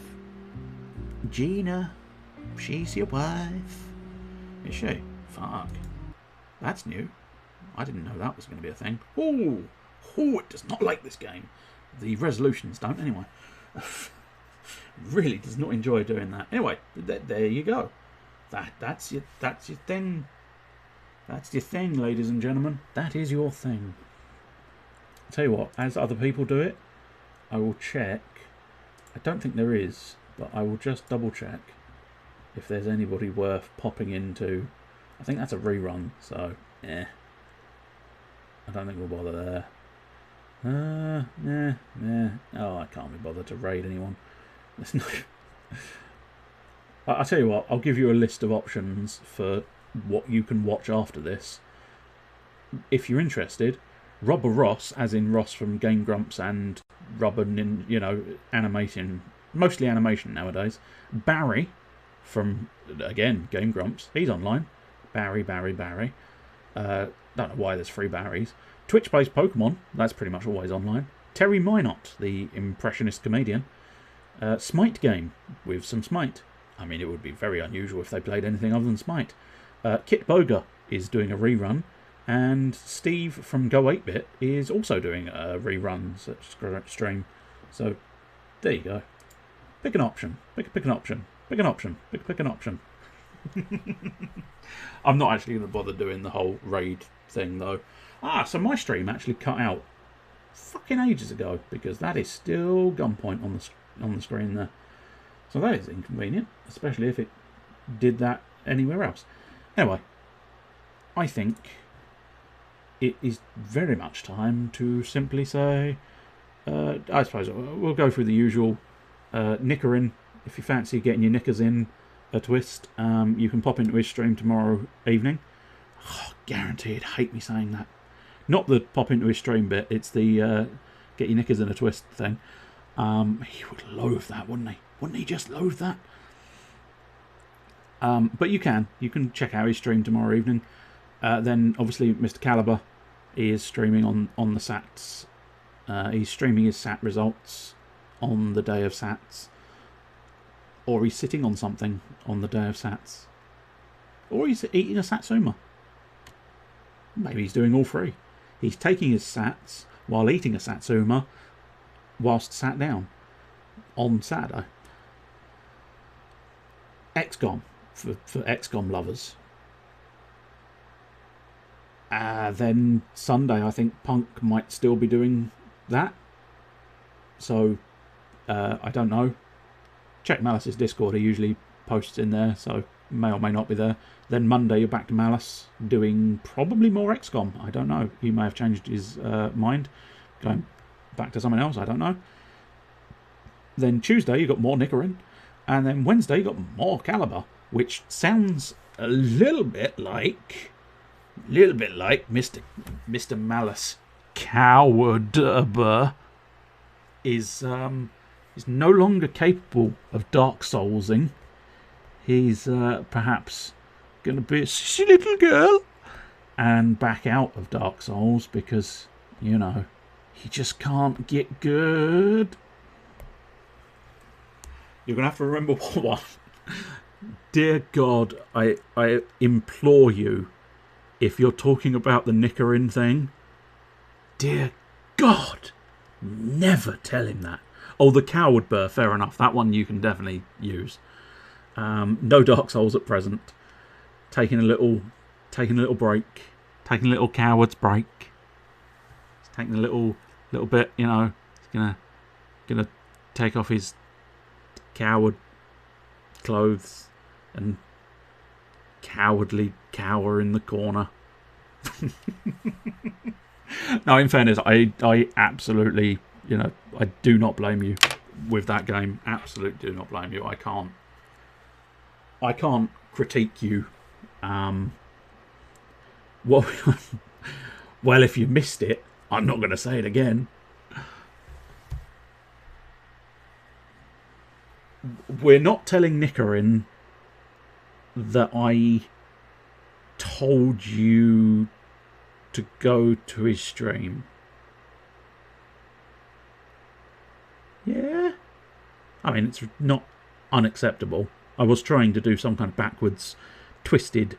Gina. She's your wife. Is she? Fuck. That's new. I didn't know that was going to be a thing. Oh, it does not like this game. The resolutions don't, anyway. Really does not enjoy doing that. Anyway, there you go. That's your thing. That's your thing, ladies and gentlemen. That is your thing. I'll tell you what, as other people do it, I will check. I don't think there is, but I will just double check if there's anybody worth popping into. I think that's a rerun, so I don't think we'll bother there. Oh, I can't be bothered to raid anyone. There's no. I'll tell you what, I'll give you a list of options for what you can watch after this. If you're interested, Rubber Ross, as in Ross from Game Grumps and Rubber, animation, mostly animation nowadays. Barry from, again, Game Grumps, he's online. Barry. Don't know why there's 3 Barrys. Twitch plays Pokemon, that's pretty much always online. Terry Minot, the impressionist comedian. Smite game, with some Smite. I mean, it would be very unusual if they played anything other than Smite. Kit Boga is doing a rerun, and Steve from Go 8-Bit is also doing a rerun stream. So, there you go. Pick an option. Pick an option. Pick an option. Pick an option. I'm not actually going to bother doing the whole raid thing, though. So my stream actually cut out fucking ages ago, because that is still Gunpoint on the screen there. So that is inconvenient, especially if it did that anywhere else. Anyway, I think it is very much time to simply say, I suppose we'll go through the usual knicker in. If you fancy getting your knickers in a twist, you can pop into his stream tomorrow evening. Guaranteed, hate me saying that. Not the pop into his stream bit, it's the get your knickers in a twist thing. He would loathe that, wouldn't he? Wouldn't he just loathe that? But you can check out his stream tomorrow evening. Then obviously Mr. Caliber is streaming on the SATs. He's streaming his SAT results on the day of SATs. Or he's sitting on something on the day of SATs. Or he's eating a Satsuma. Maybe he's doing all 3. He's taking his SATs while eating a Satsuma whilst sat down on Saturday. XCOM for XCOM lovers. Then Sunday, I think Punk might still be doing that. So, I don't know. Check Malice's Discord, he usually posts in there, so may or may not be there. Then Monday, you're back to Malice, doing probably more XCOM. I don't know. He may have changed his mind, going back to something else, I don't know. Then Tuesday, you got more Nickerin. And then Wednesday, you got more Caliber, which sounds a little bit like Mr. Malice Coward is no longer capable of Dark Soulsing. He's perhaps going to be a sissy little girl and back out of Dark Souls because, he just can't get good. You're going to have to remember what. Dear God, I implore you, if you're talking about the Nickerin thing, dear God, never tell him that. Oh, the Coward Burr, fair enough. That one you can definitely use. No Dark Souls at present. Taking a little break.
taking a little coward's break. He's taking a little bit, you know. He's gonna take off his coward clothes and cowardly cower in the corner. No, in fairness, I absolutely, you know, I do not blame you with that game. Absolutely do not blame you. I can't critique you. Well, well, if you missed it, I'm not going to say it again. We're not telling Nicarin that I told you to go to his stream. Yeah? I mean, it's not unacceptable. I was trying to do some kind of backwards, twisted,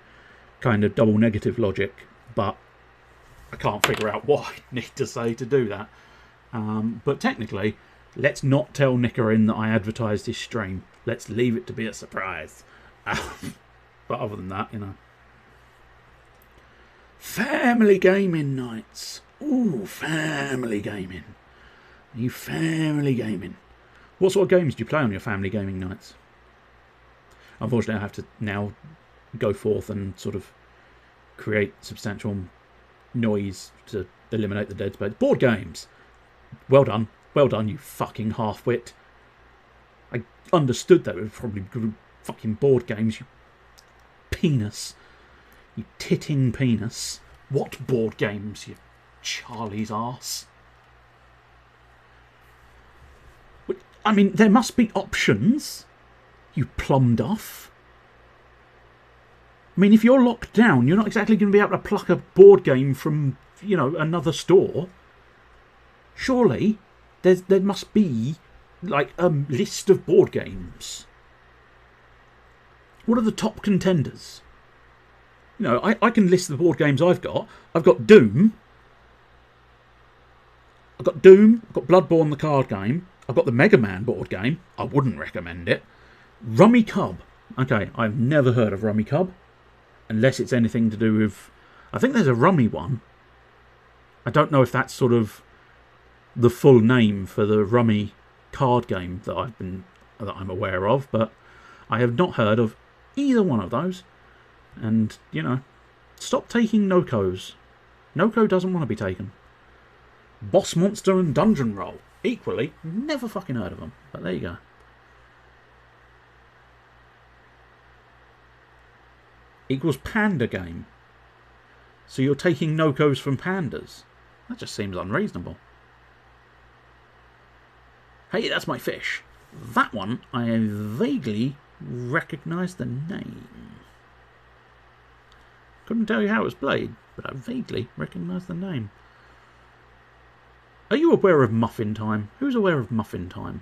kind of double negative logic, but I can't figure out what I need to say to do that. But technically, let's not tell Nicarin that I advertised his stream. Let's leave it to be a surprise. But other than that, you know. Family gaming nights. Ooh, family gaming. You family gaming. What sort of games do you play on your family gaming nights? Unfortunately, I have to now go forth and sort of create substantial noise to eliminate the dead space. Board games. Well done. Well done, you fucking half-wit. I understood that it was probably fucking board games, you penis. You titting penis. What board games, you Charlie's arse? I mean, there must be options, you plum duff. I mean, if you're locked down, you're not exactly going to be able to pluck a board game from, you know, another store. Surely, there must be, like, a list of board games. What are the top contenders? You know, I can list the board games I've got. I've got Doom. I've got Bloodborne the card game. I've got the Mega Man board game. I wouldn't recommend it. Rummy Cub. Okay, I've never heard of Rummy Cub. Unless it's anything to do with... I think there's a Rummy one. I don't know if that's sort of the full name for the Rummy card game that I'm aware of, but I have not heard of either one of those. And, you know, stop taking Nokos. Noko doesn't want to be taken. Boss Monster and Dungeon Roll. Equally, never fucking heard of them. But there you go. Equals Panda Game. So you're taking Nokos from pandas. That just seems unreasonable. Hey, that's my fish. That one, I vaguely recognise the name. Couldn't tell you how it was played, but I vaguely recognise the name. Are you aware of Muffin Time? Who's aware of Muffin Time?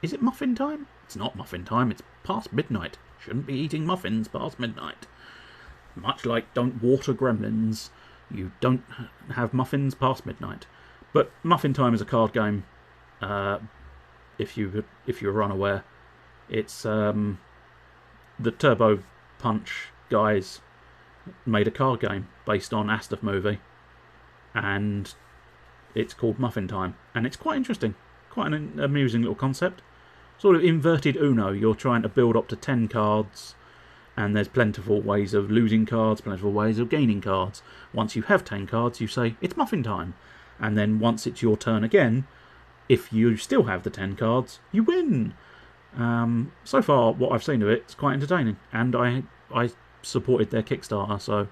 Is it Muffin Time? It's not Muffin Time, it's past midnight. Shouldn't be eating muffins past midnight. Much like don't water gremlins, you don't have muffins past midnight. But Muffin Time is a card game, if you're unaware. It's the Turbo Punch guys made a card game based on Astaf movie, and it's called Muffin Time, and it's quite interesting, quite an amusing little concept. Sort of inverted Uno. You're trying to build up to 10 cards, and there's plentiful ways of losing cards, plentiful ways of gaining cards. Once you have 10 cards, you say it's Muffin Time, and then once it's your turn again, if you still have the 10 cards, you win. So far, what I've seen of it, it's quite entertaining, and I supported their Kickstarter, so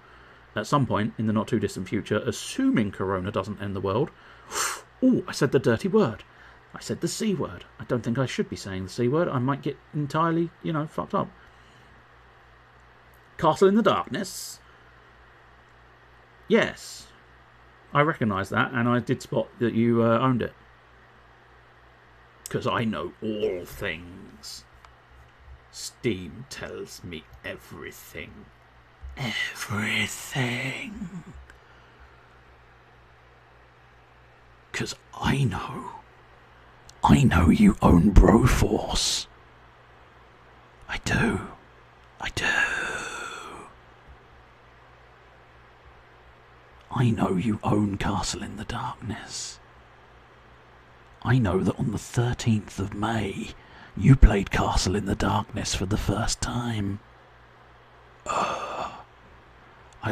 at some point in the not too distant future, assuming Corona doesn't end the world... Oh, I said the dirty word. I said the C word. I don't think I should be saying the C word. I might get entirely, you know, fucked up. Castle in the Darkness. Yes. I recognise that, and I did spot that you owned it. Because I know all things. Steam tells me everything. Everything. Because I know you own Broforce. I do. I do.
I know you own Castle in the Darkness. I know that on the 13th of May, you played Castle in the Darkness for the first time. I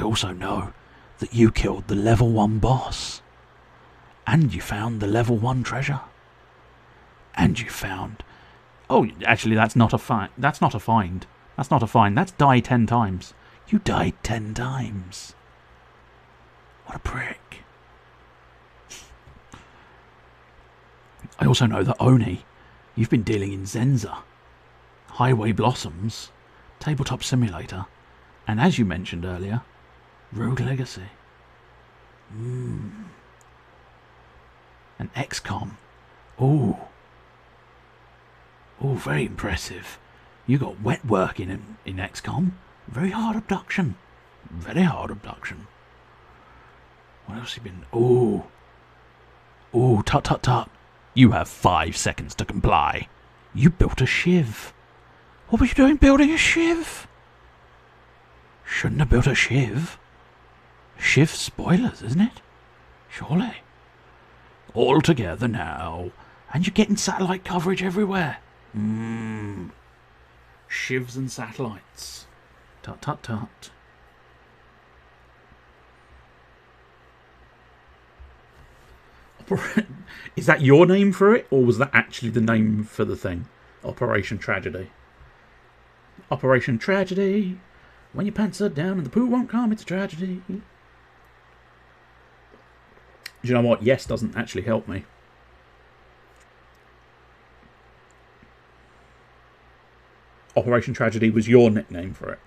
also know that you killed the level 1 boss. And you found the level 1 treasure. And you found... Oh, actually, that's not a find. That's not a find. That's not a find. That's die 10 times. You died 10 times. What a prick. I also know that Oni, you've been dealing in Zenza, Highway Blossoms, Tabletop Simulator, and as you mentioned earlier, Rogue Legacy. And XCOM. Ooh, very impressive. You got wet work in XCOM. Very hard abduction. Very hard abduction. What else have you been... Tut tut tut. You have 5 seconds to comply. You built a shiv. What were you doing building a shiv? Shouldn't have built a shiv. Shiv spoilers, isn't it? Surely. All together now. And you're getting satellite coverage everywhere. Shivs and satellites. Tut tut tut. Is that your name for it, or was that actually the name for the thing? Operation Tragedy. Operation Tragedy. When your pants are down and the poo won't come, it's a tragedy. Do you know what? Yes doesn't actually help me. Operation Tragedy was your nickname for it.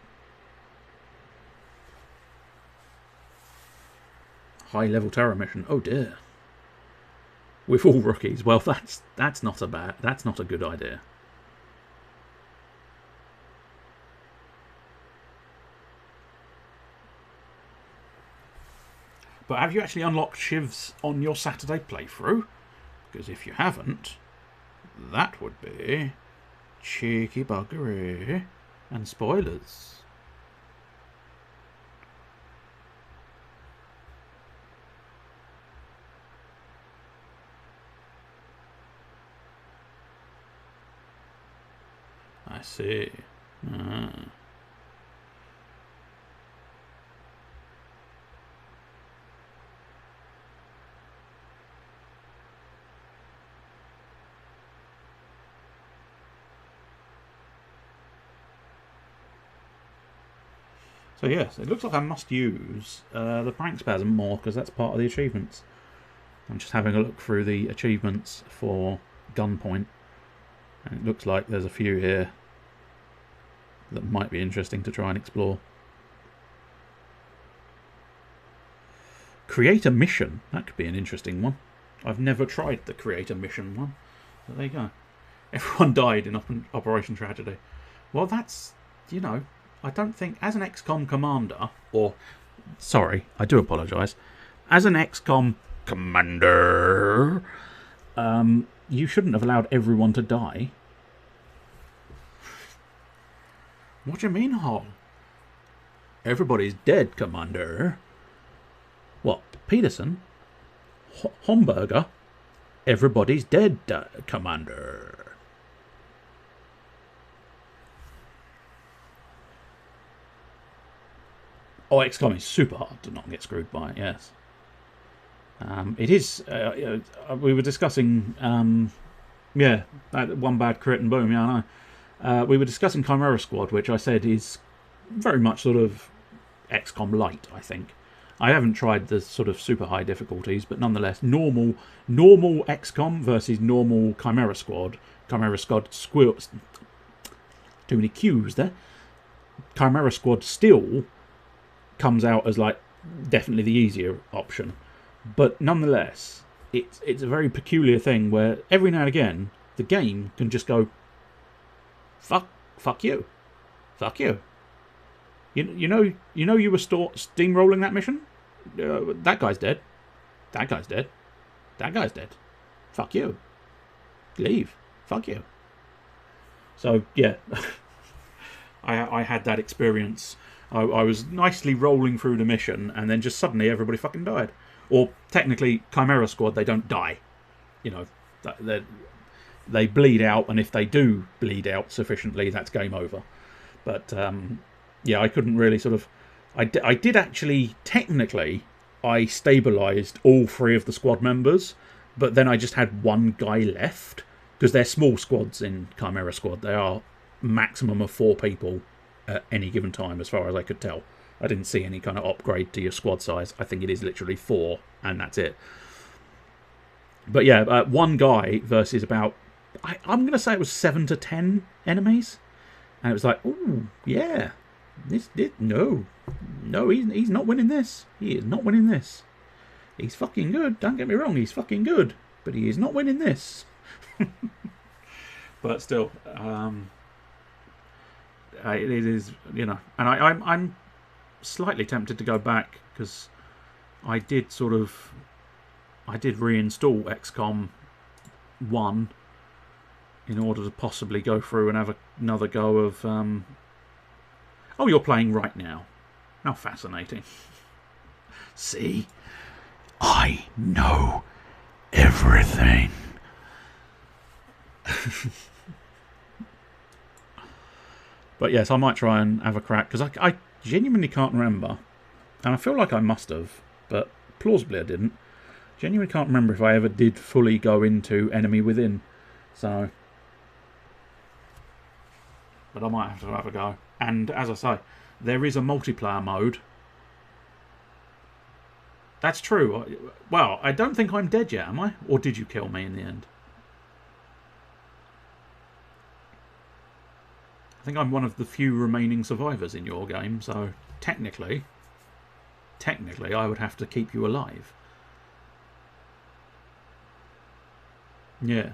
High level terror mission. Oh dear. With all rookies. Well, that's not a good idea. But have you actually unlocked shivs on your Saturday playthrough? Because if you haven't, that would be cheeky buggery and spoilers. I see. So yes, it looks like I must use the prank spasm more because that's part of the achievements. I'm just having a look through the achievements for Gunpoint, and it looks like there's a few here that might be interesting to try and explore. Create a mission. That could be an interesting one. I've never tried the create a mission one. But there you go. Everyone died in Operation Tragedy. Well, that's, you know, I don't think, as an XCOM commander, or, sorry, I do apologise, as an XCOM commander, you shouldn't have allowed everyone to die. What do you mean, Hall? Everybody's dead, Commander. What, Peterson? Homburger? Everybody's dead, Commander. Oh, XCOM is super hard to not get screwed by, yes. It is, we were discussing, yeah, that one bad crit and boom, yeah, I know. We were discussing Chimera Squad, which I said is very much sort of XCOM light, I think. I haven't tried the sort of super high difficulties, but nonetheless, normal XCOM versus normal Chimera Squad. Chimera Squad squirts. Too many Q's there. Chimera Squad still comes out as like definitely the easier option, but nonetheless, it's a very peculiar thing where every now and again the game can just go, fuck you. Fuck you. You know you were steamrolling that mission? That guy's dead. That guy's dead. That guy's dead. Fuck you. Leave. Fuck you. So, yeah. I had that experience I was nicely rolling through the mission, and then just suddenly everybody fucking died. Or technically, Chimera Squad, they don't die. You know, they bleed out, and if they do bleed out sufficiently, that's game over. But yeah, I couldn't really sort of. I did actually, technically, I stabilised all 3 of the squad members, but then I just had one guy left, because they're small squads in Chimera Squad. They are maximum of 4 people at any given time, as far as I could tell. I didn't see any kind of upgrade to your squad size. I think it is literally 4, and that's it. But yeah, one guy versus about, I'm going to say it was 7 to 10 enemies. And it was like, oh, yeah. No, he's not winning this. He is not winning this. He's fucking good. Don't get me wrong, he's fucking good. But he is not winning this. But still, it is, you know. And I'm slightly tempted to go back, because I did reinstall XCOM 1 in order to possibly go through and have another go of... Oh, you're playing right now. How fascinating. See? I know everything. But yes, I might try and have a crack, because I genuinely can't remember. And I feel like I must have, but plausibly I didn't. Genuinely can't remember if I ever did fully go into Enemy Within. So... But I might have to have a go. And as I say, there is a multiplayer mode. That's true. Well, I don't think I'm dead yet, am I? Or did you kill me in the end? I think I'm one of the few remaining survivors in your game, so technically, I would have to keep you alive. Yeah.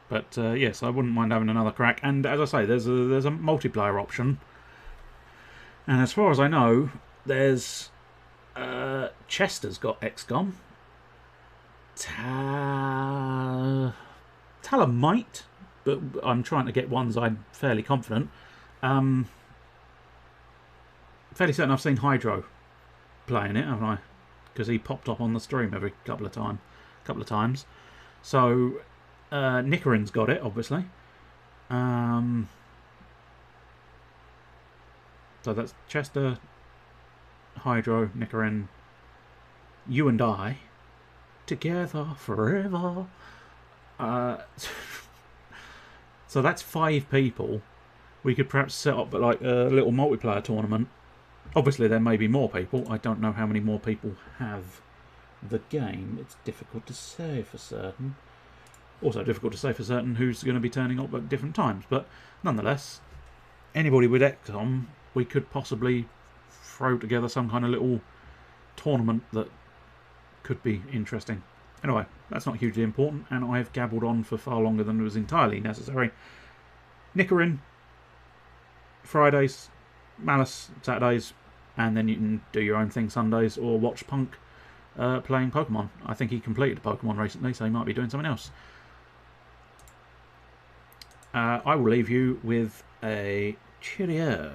But yes, I wouldn't mind having another crack. And as I say, there's a multiplayer option. And as far as I know, there's Chester's got XCOM. Tala might, but I'm trying to get ones I'm fairly confident. Fairly certain I've seen Hydro playing it, haven't I? Because he popped up on the stream every couple of times. So Nicarin's got it, obviously. So that's Chester, Hydro, Nicarin, you and I, together forever. So that's 5 people. We could perhaps set up like a little multiplayer tournament. Obviously there may be more people. I don't know how many more people have the game. It's difficult to say for certain. Also difficult to say for certain who's going to be turning up at different times. But nonetheless, anybody with XCOM, we could possibly throw together some kind of little tournament that could be interesting. Anyway, that's not hugely important, and I have gabbled on for far longer than was entirely necessary. Nicarin, Fridays, Malice, Saturdays, and then you can do your own thing Sundays, or watch Punk playing Pokemon. I think he completed Pokemon recently, so he might be doing something else. I will leave you with a cheerio.